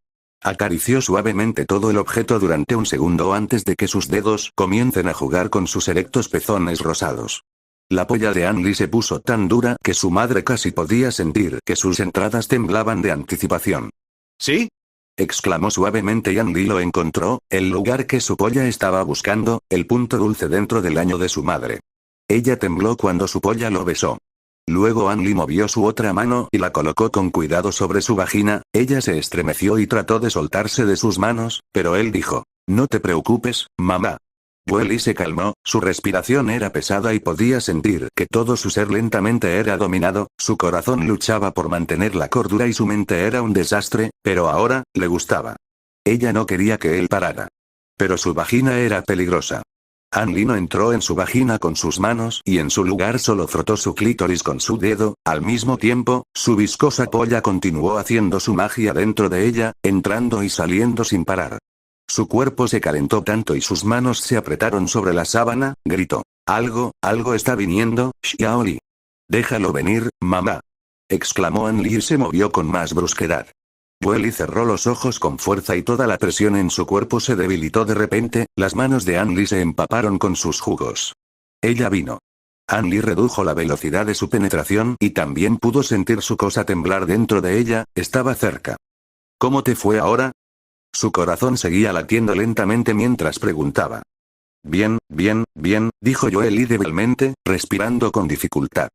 Acarició suavemente todo el objeto durante un segundo antes de que sus dedos comiencen a jugar con sus erectos pezones rosados. La polla de Anli se puso tan dura que su madre casi podía sentir que sus entradas temblaban de anticipación. ¿Sí? Exclamó suavemente y Anli lo encontró, el lugar que su polla estaba buscando, el punto dulce dentro del año de su madre. Ella tembló cuando su polla lo besó. Luego Anli movió su otra mano y la colocó con cuidado sobre su vagina, ella se estremeció y trató de soltarse de sus manos, pero él dijo, no te preocupes, mamá. Welly se calmó, su respiración era pesada y podía sentir que todo su ser lentamente era dominado, su corazón luchaba por mantener la cordura y su mente era un desastre, pero ahora, le gustaba. Ella no quería que él parara. Pero su vagina era peligrosa. Anli no entró en su vagina con sus manos y en su lugar solo frotó su clítoris con su dedo, al mismo tiempo, su viscosa polla continuó haciendo su magia dentro de ella, entrando y saliendo sin parar. Su cuerpo se calentó tanto y sus manos se apretaron sobre la sábana, gritó. Algo está viniendo, Xiaoli. Déjalo venir, mamá. Exclamó Anli y se movió con más brusquedad. Welly cerró los ojos con fuerza y toda la presión en su cuerpo se debilitó de repente, las manos de Anli se empaparon con sus jugos. Ella vino. Anli redujo la velocidad de su penetración y también pudo sentir su cosa temblar dentro de ella, estaba cerca. ¿Cómo te fue ahora? Su corazón seguía latiendo lentamente mientras preguntaba. Bien, dijo Welly débilmente, respirando con dificultad.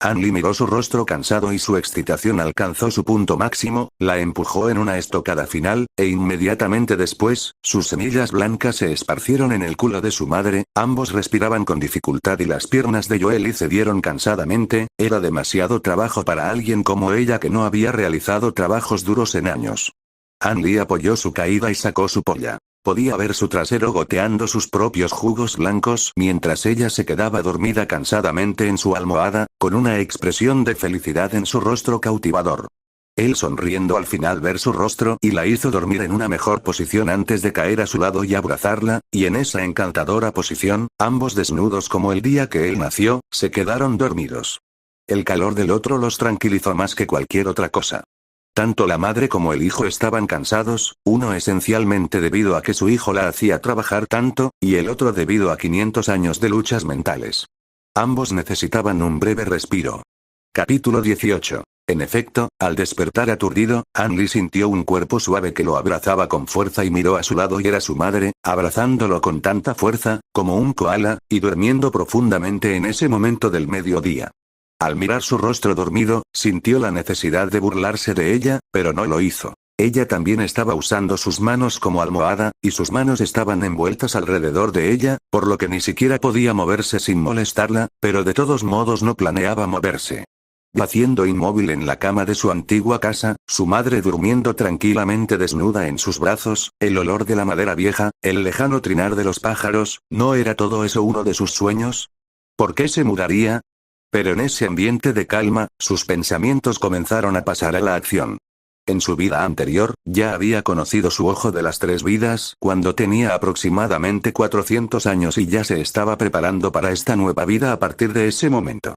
Anli miró su rostro cansado y su excitación alcanzó su punto máximo, la empujó en una estocada final, e inmediatamente después, sus semillas blancas se esparcieron en el culo de su madre, ambos respiraban con dificultad y las piernas de Welly cedieron cansadamente, era demasiado trabajo para alguien como ella que no había realizado trabajos duros en años. Anli apoyó su caída y sacó su polla. Podía ver su trasero goteando sus propios jugos blancos mientras ella se quedaba dormida cansadamente en su almohada, con una expresión de felicidad en su rostro cautivador. Él sonriendo al final ver su rostro y la hizo dormir en una mejor posición antes de caer a su lado y abrazarla, y en esa encantadora posición, ambos desnudos como el día que él nació, se quedaron dormidos. El calor del otro los tranquilizó más que cualquier otra cosa. Tanto la madre como el hijo estaban cansados, uno esencialmente debido a que su hijo la hacía trabajar tanto, y el otro debido a 500 años de luchas mentales. Ambos necesitaban un breve respiro. Capítulo 18. En efecto, al despertar aturdido, Anli sintió un cuerpo suave que lo abrazaba con fuerza y miró a su lado y era su madre, abrazándolo con tanta fuerza, como un koala, y durmiendo profundamente en ese momento del mediodía. Al mirar su rostro dormido, sintió la necesidad de burlarse de ella, pero no lo hizo. Ella también estaba usando sus manos como almohada, y sus manos estaban envueltas alrededor de ella, por lo que ni siquiera podía moverse sin molestarla, pero de todos modos no planeaba moverse. Yaciendo inmóvil en la cama de su antigua casa, su madre durmiendo tranquilamente desnuda en sus brazos, el olor de la madera vieja, el lejano trinar de los pájaros, ¿no era todo eso uno de sus sueños? ¿Por qué se mudaría? Pero en ese ambiente de calma, sus pensamientos comenzaron a pasar a la acción. En su vida anterior, ya había conocido su ojo de las 3 vidas, cuando tenía aproximadamente 400 años y ya se estaba preparando para esta nueva vida a partir de ese momento.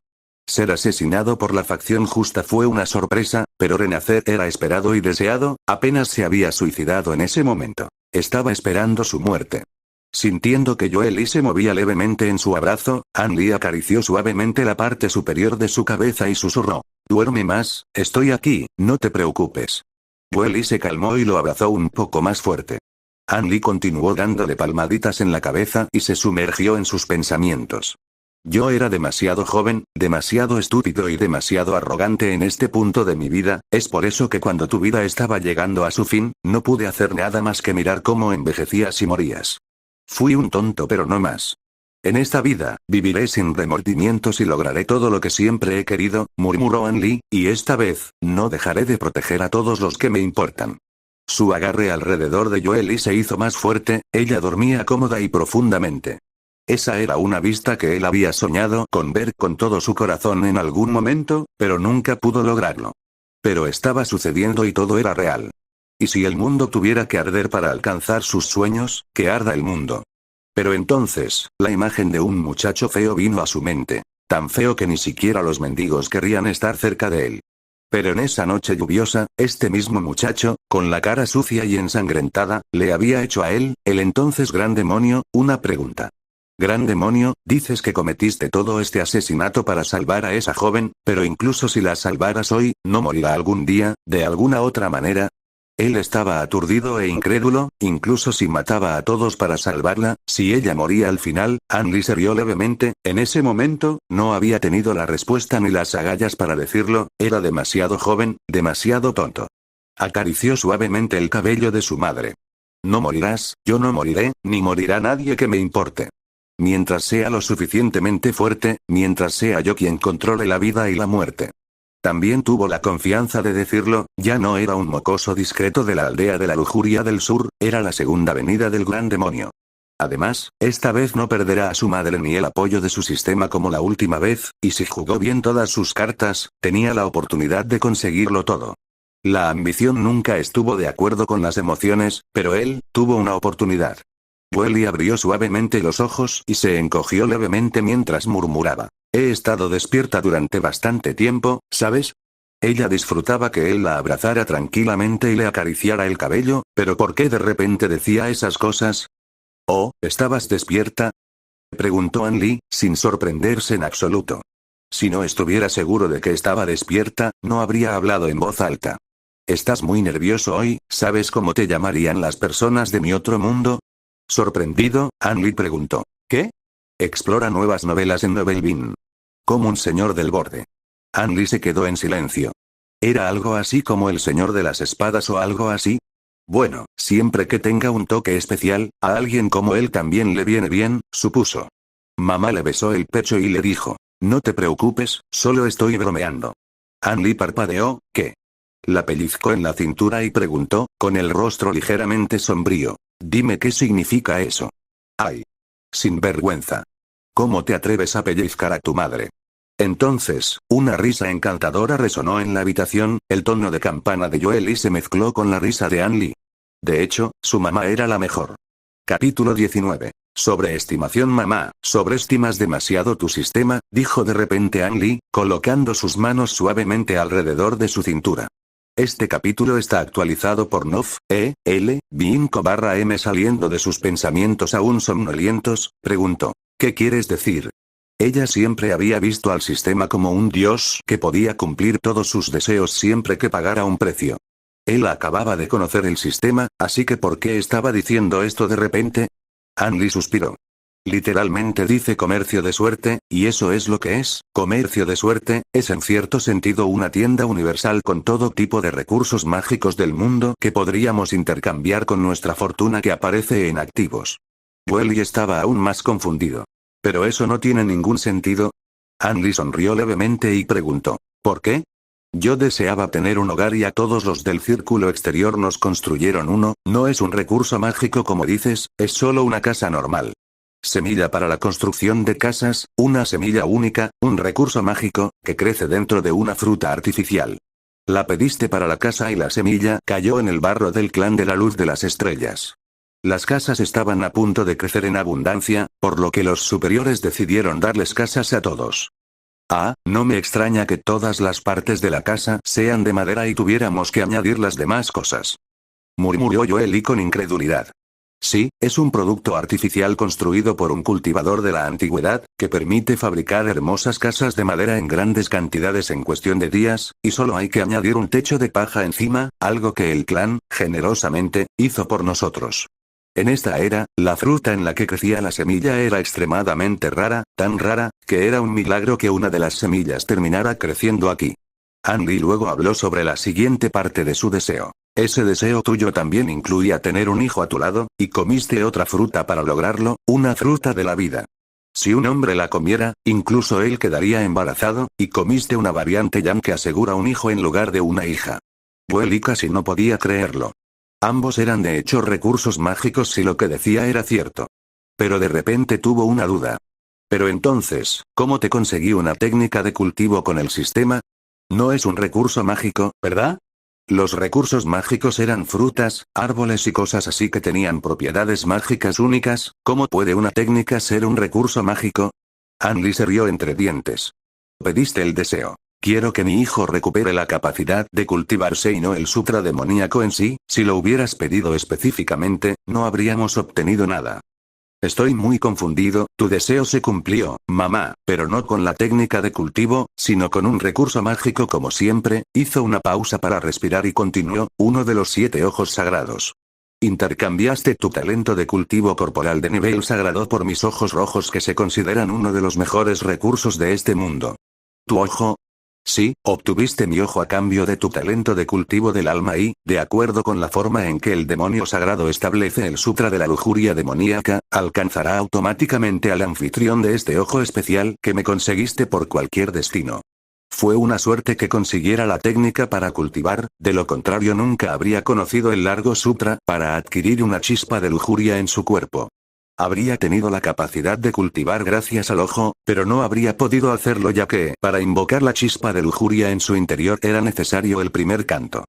Ser asesinado por la facción justa fue una sorpresa, pero renacer era esperado y deseado, apenas se había suicidado en ese momento. Estaba esperando su muerte. Sintiendo que Welly se movía levemente en su abrazo, Anli acarició suavemente la parte superior de su cabeza y susurró. Duerme más, estoy aquí, no te preocupes. Welly se calmó y lo abrazó un poco más fuerte. Anli continuó dándole palmaditas en la cabeza y se sumergió en sus pensamientos. Yo era demasiado joven, demasiado estúpido y demasiado arrogante en este punto de mi vida, es por eso que cuando tu vida estaba llegando a su fin, no pude hacer nada más que mirar cómo envejecías y morías. Fui un tonto pero no más. En esta vida, viviré sin remordimientos y lograré todo lo que siempre he querido, murmuró An Lee, y esta vez, no dejaré de proteger a todos los que me importan. Su agarre alrededor de Joely se hizo más fuerte, ella dormía cómoda y profundamente. Esa era una vista que él había soñado con ver con todo su corazón en algún momento, pero nunca pudo lograrlo. Pero estaba sucediendo y todo era real. ¿Y si el mundo tuviera que arder para alcanzar sus sueños, que arda el mundo? Pero entonces, la imagen de un muchacho feo vino a su mente. Tan feo que ni siquiera los mendigos querrían estar cerca de él. Pero en esa noche lluviosa, este mismo muchacho, con la cara sucia y ensangrentada, le había hecho a él, el entonces gran demonio, una pregunta. Gran demonio, dices que cometiste todo este asesinato para salvar a esa joven, pero incluso si la salvaras hoy, ¿no morirá algún día, de alguna otra manera? Él estaba aturdido e incrédulo, incluso si mataba a todos para salvarla, si ella moría al final. An Lee se rió levemente, en ese momento, no había tenido la respuesta ni las agallas para decirlo, era demasiado joven, demasiado tonto. Acarició suavemente el cabello de su madre. No morirás, yo no moriré, ni morirá nadie que me importe. Mientras sea lo suficientemente fuerte, mientras sea yo quien controle la vida y la muerte. También tuvo la confianza de decirlo, ya no era un mocoso discreto de la aldea de la lujuria del sur, era la segunda venida del gran demonio. Además, esta vez no perderá a su madre ni el apoyo de su sistema como la última vez, y si jugó bien todas sus cartas, tenía la oportunidad de conseguirlo todo. La ambición nunca estuvo de acuerdo con las emociones, pero él, tuvo una oportunidad. Joely abrió suavemente los ojos y se encogió levemente mientras murmuraba. He estado despierta durante bastante tiempo, ¿sabes? Ella disfrutaba que él la abrazara tranquilamente y le acariciara el cabello, pero ¿por qué de repente decía esas cosas? Oh, ¿estabas despierta? Preguntó An Lee, sin sorprenderse en absoluto. Si no estuviera seguro de que estaba despierta, no habría hablado en voz alta. ¿Estás muy nervioso hoy? ¿Sabes cómo te llamarían las personas de mi otro mundo? Sorprendido, An Lee preguntó. ¿Qué? Explora nuevas novelas en Novelbean. Como un señor del borde. An Lee se quedó en silencio. ¿Era algo así como el señor de las espadas o algo así? Bueno, siempre que tenga un toque especial, a alguien como él también le viene bien, supuso. Mamá le besó el pecho y le dijo. No te preocupes, solo estoy bromeando. An Lee parpadeó, ¿qué? La pellizcó en la cintura y preguntó, con el rostro ligeramente sombrío. Dime qué significa eso. ¡Ay! Sinvergüenza. ¿Cómo te atreves a pellizcar a tu madre? Entonces, una risa encantadora resonó en la habitación, el tono de campana de Joely se mezcló con la risa de An Lee. De hecho, su mamá era la mejor. Capítulo 19. Sobreestimación. Mamá, sobreestimas demasiado tu sistema, dijo de repente An Lee, colocando sus manos suavemente alrededor de su cintura. Este capítulo está actualizado por Nof, Binco/M. Saliendo de sus pensamientos aún somnolientos, preguntó. ¿Qué quieres decir? Ella siempre había visto al sistema como un dios que podía cumplir todos sus deseos siempre que pagara un precio. Él acababa de conocer el sistema, así que ¿por qué estaba diciendo esto de repente? An Lee suspiró. Literalmente dice comercio de suerte, y eso es lo que es, comercio de suerte, es en cierto sentido una tienda universal con todo tipo de recursos mágicos del mundo que podríamos intercambiar con nuestra fortuna que aparece en activos. Joely estaba aún más confundido. ¿Pero eso no tiene ningún sentido? An Lee sonrió levemente y preguntó. ¿Por qué? Yo deseaba tener un hogar y a todos los del círculo exterior nos construyeron uno, no es un recurso mágico como dices, es solo una casa normal. Semilla para la construcción de casas, una semilla única, un recurso mágico, que crece dentro de una fruta artificial. La pediste para la casa y la semilla cayó en el barro del clan de la luz de las estrellas. Las casas estaban a punto de crecer en abundancia, por lo que los superiores decidieron darles casas a todos. Ah, no me extraña que todas las partes de la casa sean de madera y tuviéramos que añadir las demás cosas. Murmuró Joely con incredulidad. Sí, es un producto artificial construido por un cultivador de la antigüedad, que permite fabricar hermosas casas de madera en grandes cantidades en cuestión de días, y solo hay que añadir un techo de paja encima, algo que el clan, generosamente, hizo por nosotros. En esta era, la fruta en la que crecía la semilla era extremadamente rara, tan rara, que era un milagro que una de las semillas terminara creciendo aquí. An Li luego habló sobre la siguiente parte de su deseo. Ese deseo tuyo también incluía tener un hijo a tu lado, y comiste otra fruta para lograrlo, una fruta de la vida. Si un hombre la comiera, incluso él quedaría embarazado, y comiste una variante Yan que asegura un hijo en lugar de una hija. Welly casi no podía creerlo. Ambos eran de hecho recursos mágicos si lo que decía era cierto. Pero de repente tuvo una duda. Pero entonces, ¿cómo te conseguí una técnica de cultivo con el sistema? No es un recurso mágico, ¿verdad? Los recursos mágicos eran frutas, árboles y cosas así que tenían propiedades mágicas únicas. ¿Cómo puede una técnica ser un recurso mágico? An Li se rió entre dientes. Pediste el deseo. Quiero que mi hijo recupere la capacidad de cultivarse y no el sutra demoníaco en sí. Si lo hubieras pedido específicamente, no habríamos obtenido nada. Estoy muy confundido, tu deseo se cumplió, mamá, pero no con la técnica de cultivo, sino con un recurso mágico como siempre. Hizo una pausa para respirar y continuó, uno de los 7 ojos sagrados. Intercambiaste tu talento de cultivo corporal de nivel sagrado por mis ojos rojos que se consideran uno de los mejores recursos de este mundo. ¿Tu ojo? Sí, obtuviste mi ojo a cambio de tu talento de cultivo del alma y, de acuerdo con la forma en que el demonio sagrado establece el sutra de la lujuria demoníaca, alcanzará automáticamente al anfitrión de este ojo especial que me conseguiste por cualquier destino. Fue una suerte que consiguiera la técnica para cultivar, de lo contrario nunca habría conocido el largo sutra para adquirir una chispa de lujuria en su cuerpo. Habría tenido la capacidad de cultivar gracias al ojo, pero no habría podido hacerlo ya que, para invocar la chispa de lujuria en su interior era necesario el primer canto.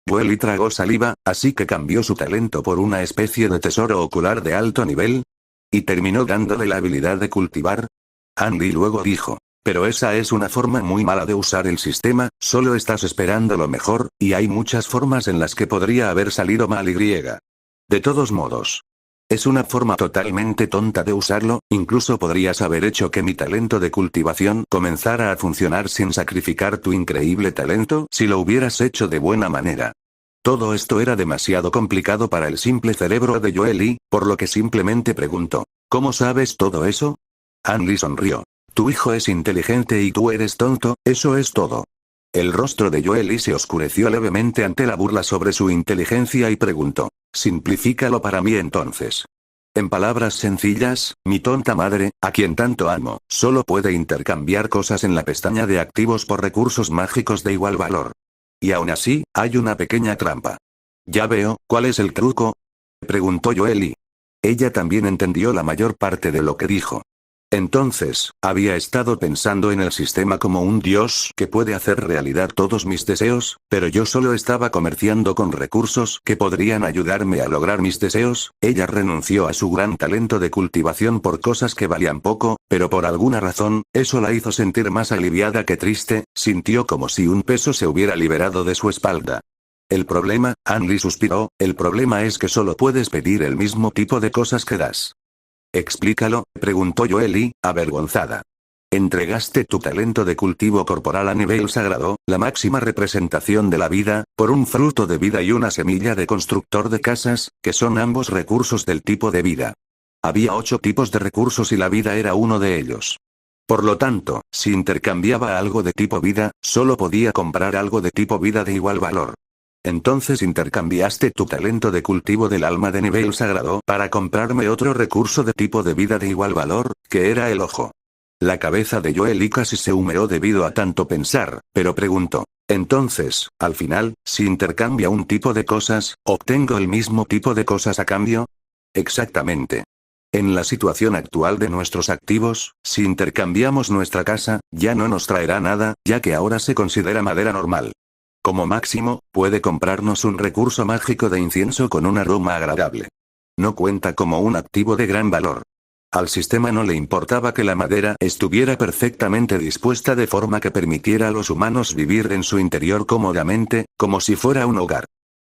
Welly tragó saliva, así que cambió su talento por una especie de tesoro ocular de alto nivel. Y terminó dándole la habilidad de cultivar. An Li luego dijo. Pero esa es una forma muy mala de usar el sistema, solo estás esperando lo mejor, y hay muchas formas en las que podría haber salido mal y. De todos modos. Es una forma totalmente tonta de usarlo, incluso podrías haber hecho que mi talento de cultivación comenzara a funcionar sin sacrificar tu increíble talento si lo hubieras hecho de buena manera. Todo esto era demasiado complicado para el simple cerebro de Joely, por lo que simplemente preguntó, ¿cómo sabes todo eso? An Li sonrió. Tu hijo es inteligente y tú eres tonto, eso es todo. El rostro de Joely se oscureció levemente ante la burla sobre su inteligencia y preguntó, simplifícalo para mí entonces. En palabras sencillas, mi tonta madre, a quien tanto amo, solo puede intercambiar cosas en la pestaña de activos por recursos mágicos de igual valor. Y aún así, hay una pequeña trampa. Ya veo, ¿cuál es el truco? Preguntó Joely. Ella también entendió la mayor parte de lo que dijo. Entonces, había estado pensando en el sistema como un dios que puede hacer realidad todos mis deseos, pero yo solo estaba comerciando con recursos que podrían ayudarme a lograr mis deseos. Ella renunció a su gran talento de cultivación por cosas que valían poco, pero por alguna razón, eso la hizo sentir más aliviada que triste, sintió como si un peso se hubiera liberado de su espalda. El problema, An Li suspiró, el problema es que solo puedes pedir el mismo tipo de cosas que das. Explícalo, preguntó Joely, avergonzada. Entregaste tu talento de cultivo corporal a nivel sagrado, la máxima representación de la vida, por un fruto de vida y una semilla de constructor de casas, que son ambos recursos del tipo de vida. Había 8 tipos de recursos y la vida era uno de ellos. Por lo tanto, si intercambiaba algo de tipo vida, solo podía comprar algo de tipo vida de igual valor. Entonces intercambiaste tu talento de cultivo del alma de nivel sagrado para comprarme otro recurso de tipo de vida de igual valor, que era el ojo. La cabeza de Joely casi se humeó debido a tanto pensar, pero preguntó. Entonces, al final, si intercambia un tipo de cosas, ¿obtengo el mismo tipo de cosas a cambio? Exactamente. En la situación actual de nuestros activos, si intercambiamos nuestra casa, ya no nos traerá nada, ya que ahora se considera madera normal. Como máximo, puede comprarnos un recurso mágico de incienso con un aroma agradable. No cuenta como un activo de gran valor. Al sistema no le importaba que la madera estuviera perfectamente dispuesta de forma que permitiera a los humanos vivir en su interior cómodamente, como si fuera un hogar.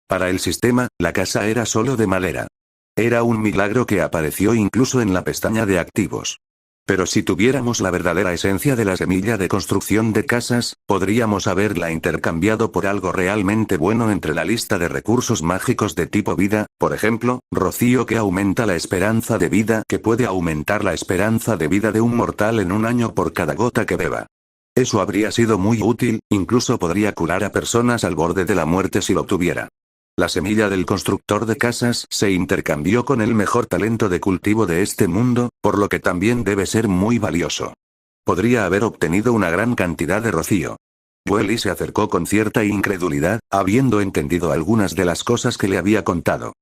Para el sistema, la casa era solo de madera. Era un milagro que apareció incluso en la pestaña de activos. Pero si tuviéramos la verdadera esencia de la semilla de construcción de casas, podríamos haberla intercambiado por algo realmente bueno entre la lista de recursos mágicos de tipo vida, por ejemplo, rocío que aumenta la esperanza de vida, que puede aumentar la esperanza de vida de un mortal en un año por cada gota que beba. Eso habría sido muy útil, incluso podría curar a personas al borde de la muerte si lo tuviera. La semilla del constructor de casas se intercambió con el mejor talento de cultivo de este mundo, por lo que también debe ser muy valioso. Podría haber obtenido una gran cantidad de rocío. Welly se acercó con cierta incredulidad, habiendo entendido algunas de las cosas que le había contado.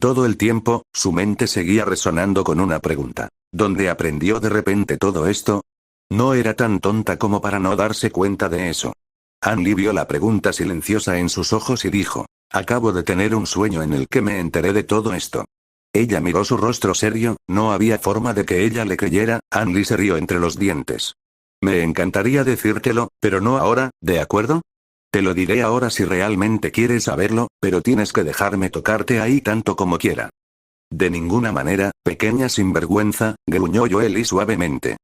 Todo el tiempo, su mente seguía resonando con una pregunta. ¿Dónde aprendió de repente todo esto? No era tan tonta como para no darse cuenta de eso. Annie vio la pregunta silenciosa en sus ojos y dijo: acabo de tener un sueño en el que me enteré de todo esto. Ella miró su rostro serio, no había forma de que ella le creyera. Annie se rió entre los dientes. Me encantaría decírtelo, pero no ahora, ¿de acuerdo? Te lo diré ahora si realmente quieres saberlo, pero tienes que dejarme tocarte ahí tanto como quiera. De ninguna manera, pequeña sinvergüenza, gruñó Joely suavemente.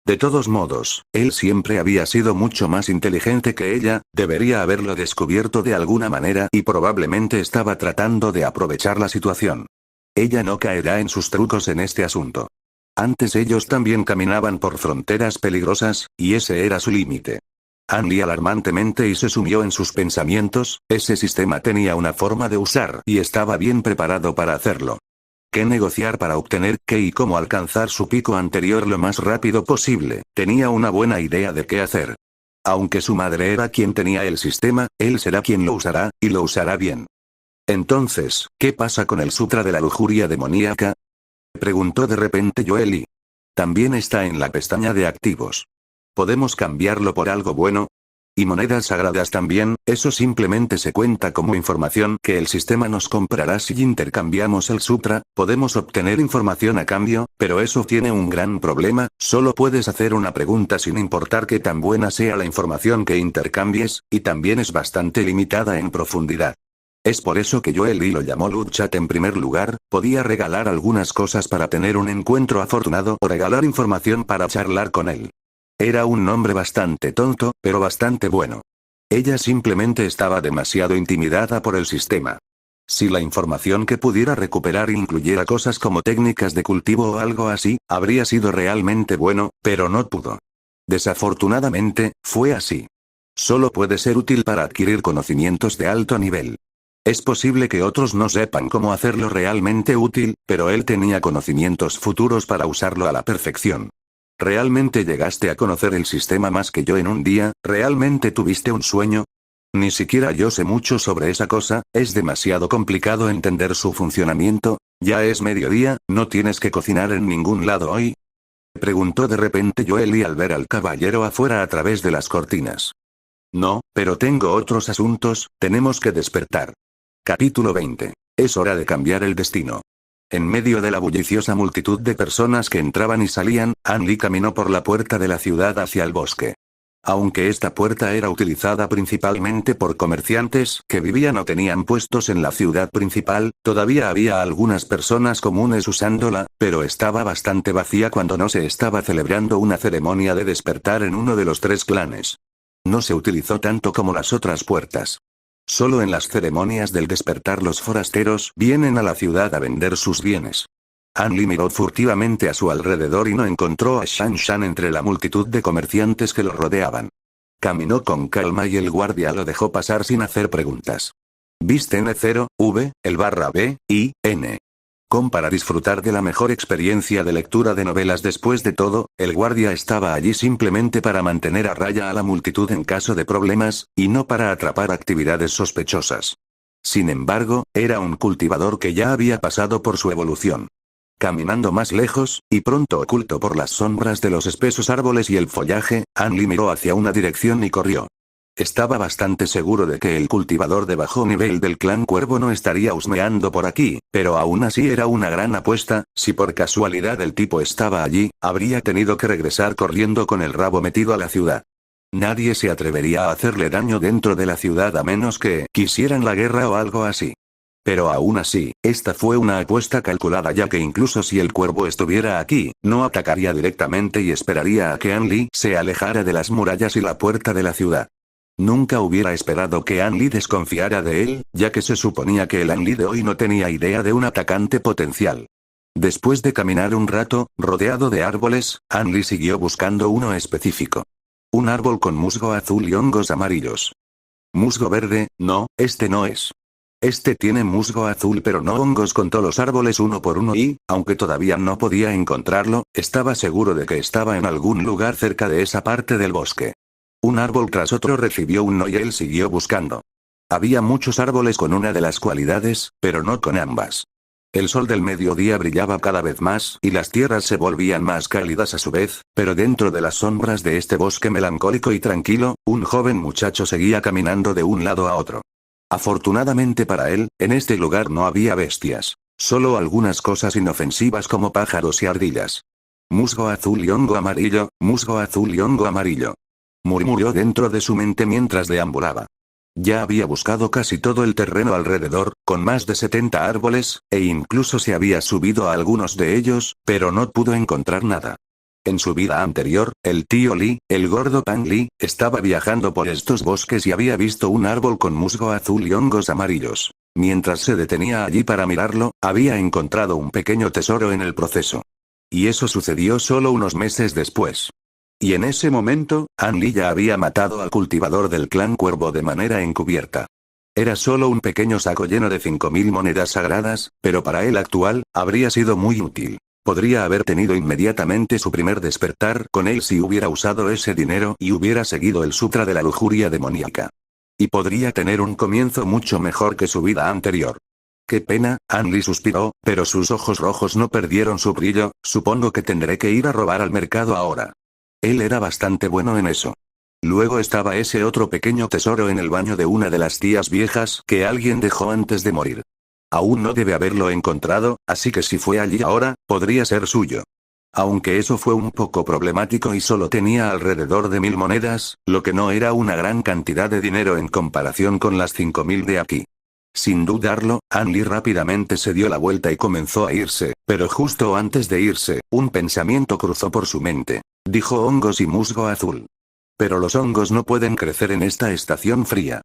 De todos modos, él siempre había sido mucho más inteligente que ella, debería haberlo descubierto de alguna manera y probablemente estaba tratando de aprovechar la situación. Ella no caerá en sus trucos en este asunto. Antes ellos también caminaban por fronteras peligrosas, y ese era su límite. Annie alarmantemente y se sumió en sus pensamientos, ese sistema tenía una forma de usar y estaba bien preparado para hacerlo. Qué negociar para obtener qué y cómo alcanzar su pico anterior lo más rápido posible, tenía una buena idea de qué hacer. Aunque su madre era quien tenía el sistema, él será quien lo usará, y lo usará bien. Entonces, ¿qué pasa con el Sutra de la Lujuria Demoníaca? Preguntó de repente Joely. También está en la pestaña de activos. ¿Podemos cambiarlo por algo bueno? Y monedas sagradas también, eso simplemente se cuenta como información que el sistema nos comprará si intercambiamos el sutra, podemos obtener información a cambio, pero eso tiene un gran problema, solo puedes hacer una pregunta sin importar qué tan buena sea la información que intercambies, y también es bastante limitada en profundidad. Es por eso que Joely lo llamó Ludchat en primer lugar, podía regalar algunas cosas para tener un encuentro afortunado o regalar información para charlar con él. Era un nombre bastante tonto, pero bastante bueno. Ella simplemente estaba demasiado intimidada por el sistema. Si la información que pudiera recuperar incluyera cosas como técnicas de cultivo o algo así, habría sido realmente bueno, pero no pudo. Desafortunadamente, fue así. Solo puede ser útil para adquirir conocimientos de alto nivel. Es posible que otros no sepan cómo hacerlo realmente útil, pero él tenía conocimientos futuros para usarlo a la perfección. ¿Realmente llegaste a conocer el sistema más que yo en un día? ¿Realmente tuviste un sueño? Ni siquiera yo sé mucho sobre esa cosa, es demasiado complicado entender su funcionamiento. Ya es mediodía, ¿no tienes que cocinar en ningún lado hoy? Preguntó de repente Joely al ver al caballero afuera a través de las cortinas. No, pero tengo otros asuntos, tenemos que despertar. Capítulo 20. Es hora de cambiar el destino. En medio de la bulliciosa multitud de personas que entraban y salían, Annie caminó por la puerta de la ciudad hacia el bosque. Aunque esta puerta era utilizada principalmente por comerciantes que vivían o tenían puestos en la ciudad principal, todavía había algunas personas comunes usándola, pero estaba bastante vacía cuando no se estaba celebrando una ceremonia de despertar en uno de los 3 clanes. No se utilizó tanto como las otras puertas. Solo en las ceremonias del despertar los forasteros vienen a la ciudad a vender sus bienes. Annie miró furtivamente a su alrededor y no encontró a Shan Shan entre la multitud de comerciantes que lo rodeaban. Caminó con calma y el guardia lo dejó pasar sin hacer preguntas. ¿Viste N0, V, el /B, I, N? Para disfrutar de la mejor experiencia de lectura de novelas. Después de todo, el guardia estaba allí simplemente para mantener a raya a la multitud en caso de problemas, y no para atrapar actividades sospechosas. Sin embargo, era un cultivador que ya había pasado por su evolución. Caminando más lejos, y pronto oculto por las sombras de los espesos árboles y el follaje, Annie miró hacia una dirección y corrió. Estaba bastante seguro de que el cultivador de bajo nivel del clan Cuervo no estaría husmeando por aquí, pero aún así era una gran apuesta. Si por casualidad el tipo estaba allí, habría tenido que regresar corriendo con el rabo metido a la ciudad. Nadie se atrevería a hacerle daño dentro de la ciudad a menos que quisieran la guerra o algo así. Pero aún así, esta fue una apuesta calculada ya que incluso si el cuervo estuviera aquí, no atacaría directamente y esperaría a que An Li se alejara de las murallas y la puerta de la ciudad. Nunca hubiera esperado que An Li desconfiara de él, ya que se suponía que el An Li de hoy no tenía idea de un atacante potencial. Después de caminar un rato, rodeado de árboles, An Li siguió buscando uno específico. Un árbol con musgo azul y hongos amarillos. Musgo verde, no, este no es. Este tiene musgo azul pero no hongos. Contó los árboles uno por uno y, aunque todavía no podía encontrarlo, estaba seguro de que estaba en algún lugar cerca de esa parte del bosque. Un árbol tras otro recibió un no y él siguió buscando. Había muchos árboles con una de las cualidades, pero no con ambas. El sol del mediodía brillaba cada vez más y las tierras se volvían más cálidas a su vez, pero dentro de las sombras de este bosque melancólico y tranquilo, un joven muchacho seguía caminando de un lado a otro. Afortunadamente para él, en este lugar no había bestias. Solo algunas cosas inofensivas como pájaros y ardillas. Musgo azul y hongo amarillo, musgo azul y hongo amarillo. Murmuró dentro de su mente mientras deambulaba. Ya había buscado casi todo el terreno alrededor, con más de 70 árboles, e incluso se había subido a algunos de ellos, pero no pudo encontrar nada. En su vida anterior, el tío Li, el gordo Pan Li, estaba viajando por estos bosques y había visto un árbol con musgo azul y hongos amarillos. Mientras se detenía allí para mirarlo, había encontrado un pequeño tesoro en el proceso. Y eso sucedió solo unos meses después. Y en ese momento, An Li ya había matado al cultivador del clan Cuervo de manera encubierta. Era solo un pequeño saco lleno de 5000 monedas sagradas, pero para él actual, habría sido muy útil. Podría haber tenido inmediatamente su primer despertar con él si hubiera usado ese dinero y hubiera seguido el sutra de la lujuria demoníaca. Y podría tener un comienzo mucho mejor que su vida anterior. Qué pena, An Li suspiró, pero sus ojos rojos no perdieron su brillo. Supongo que tendré que ir a robar al mercado ahora. Él era bastante bueno en eso. Luego estaba ese otro pequeño tesoro en el baño de una de las tías viejas que alguien dejó antes de morir. Aún no debe haberlo encontrado, así que si fue allí ahora, podría ser suyo. Aunque eso fue un poco problemático y solo tenía alrededor de 1000 monedas, lo que no era una gran cantidad de dinero en comparación con las 5000 de aquí. Sin dudarlo, An Li rápidamente se dio la vuelta y comenzó a irse, pero justo antes de irse, un pensamiento cruzó por su mente. Dijo hongos y musgo azul. Pero los hongos no pueden crecer en esta estación fría.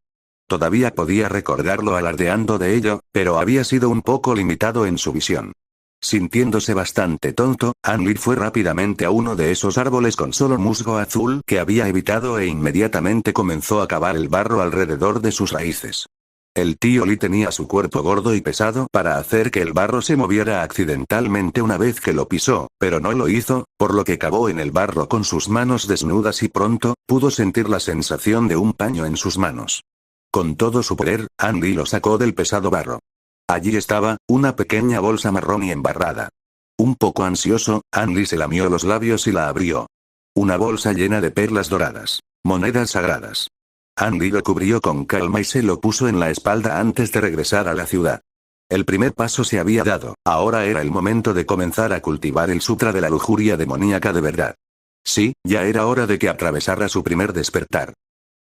Todavía podía recordarlo alardeando de ello, pero había sido un poco limitado en su visión. Sintiéndose bastante tonto, An Li fue rápidamente a uno de esos árboles con solo musgo azul que había evitado e inmediatamente comenzó a cavar el barro alrededor de sus raíces. El tío Li tenía su cuerpo gordo y pesado para hacer que el barro se moviera accidentalmente una vez que lo pisó, pero no lo hizo, por lo que cavó en el barro con sus manos desnudas y pronto, pudo sentir la sensación de un paño en sus manos. Con todo su poder, An Li lo sacó del pesado barro. Allí estaba, una pequeña bolsa marrón y embarrada. Un poco ansioso, An Li se lamió los labios y la abrió. Una bolsa llena de perlas doradas. Monedas sagradas. An Li lo cubrió con calma y se lo puso en la espalda antes de regresar a la ciudad. El primer paso se había dado, ahora era el momento de comenzar a cultivar el sutra de la lujuria demoníaca de verdad. Sí, ya era hora de que atravesara su primer despertar.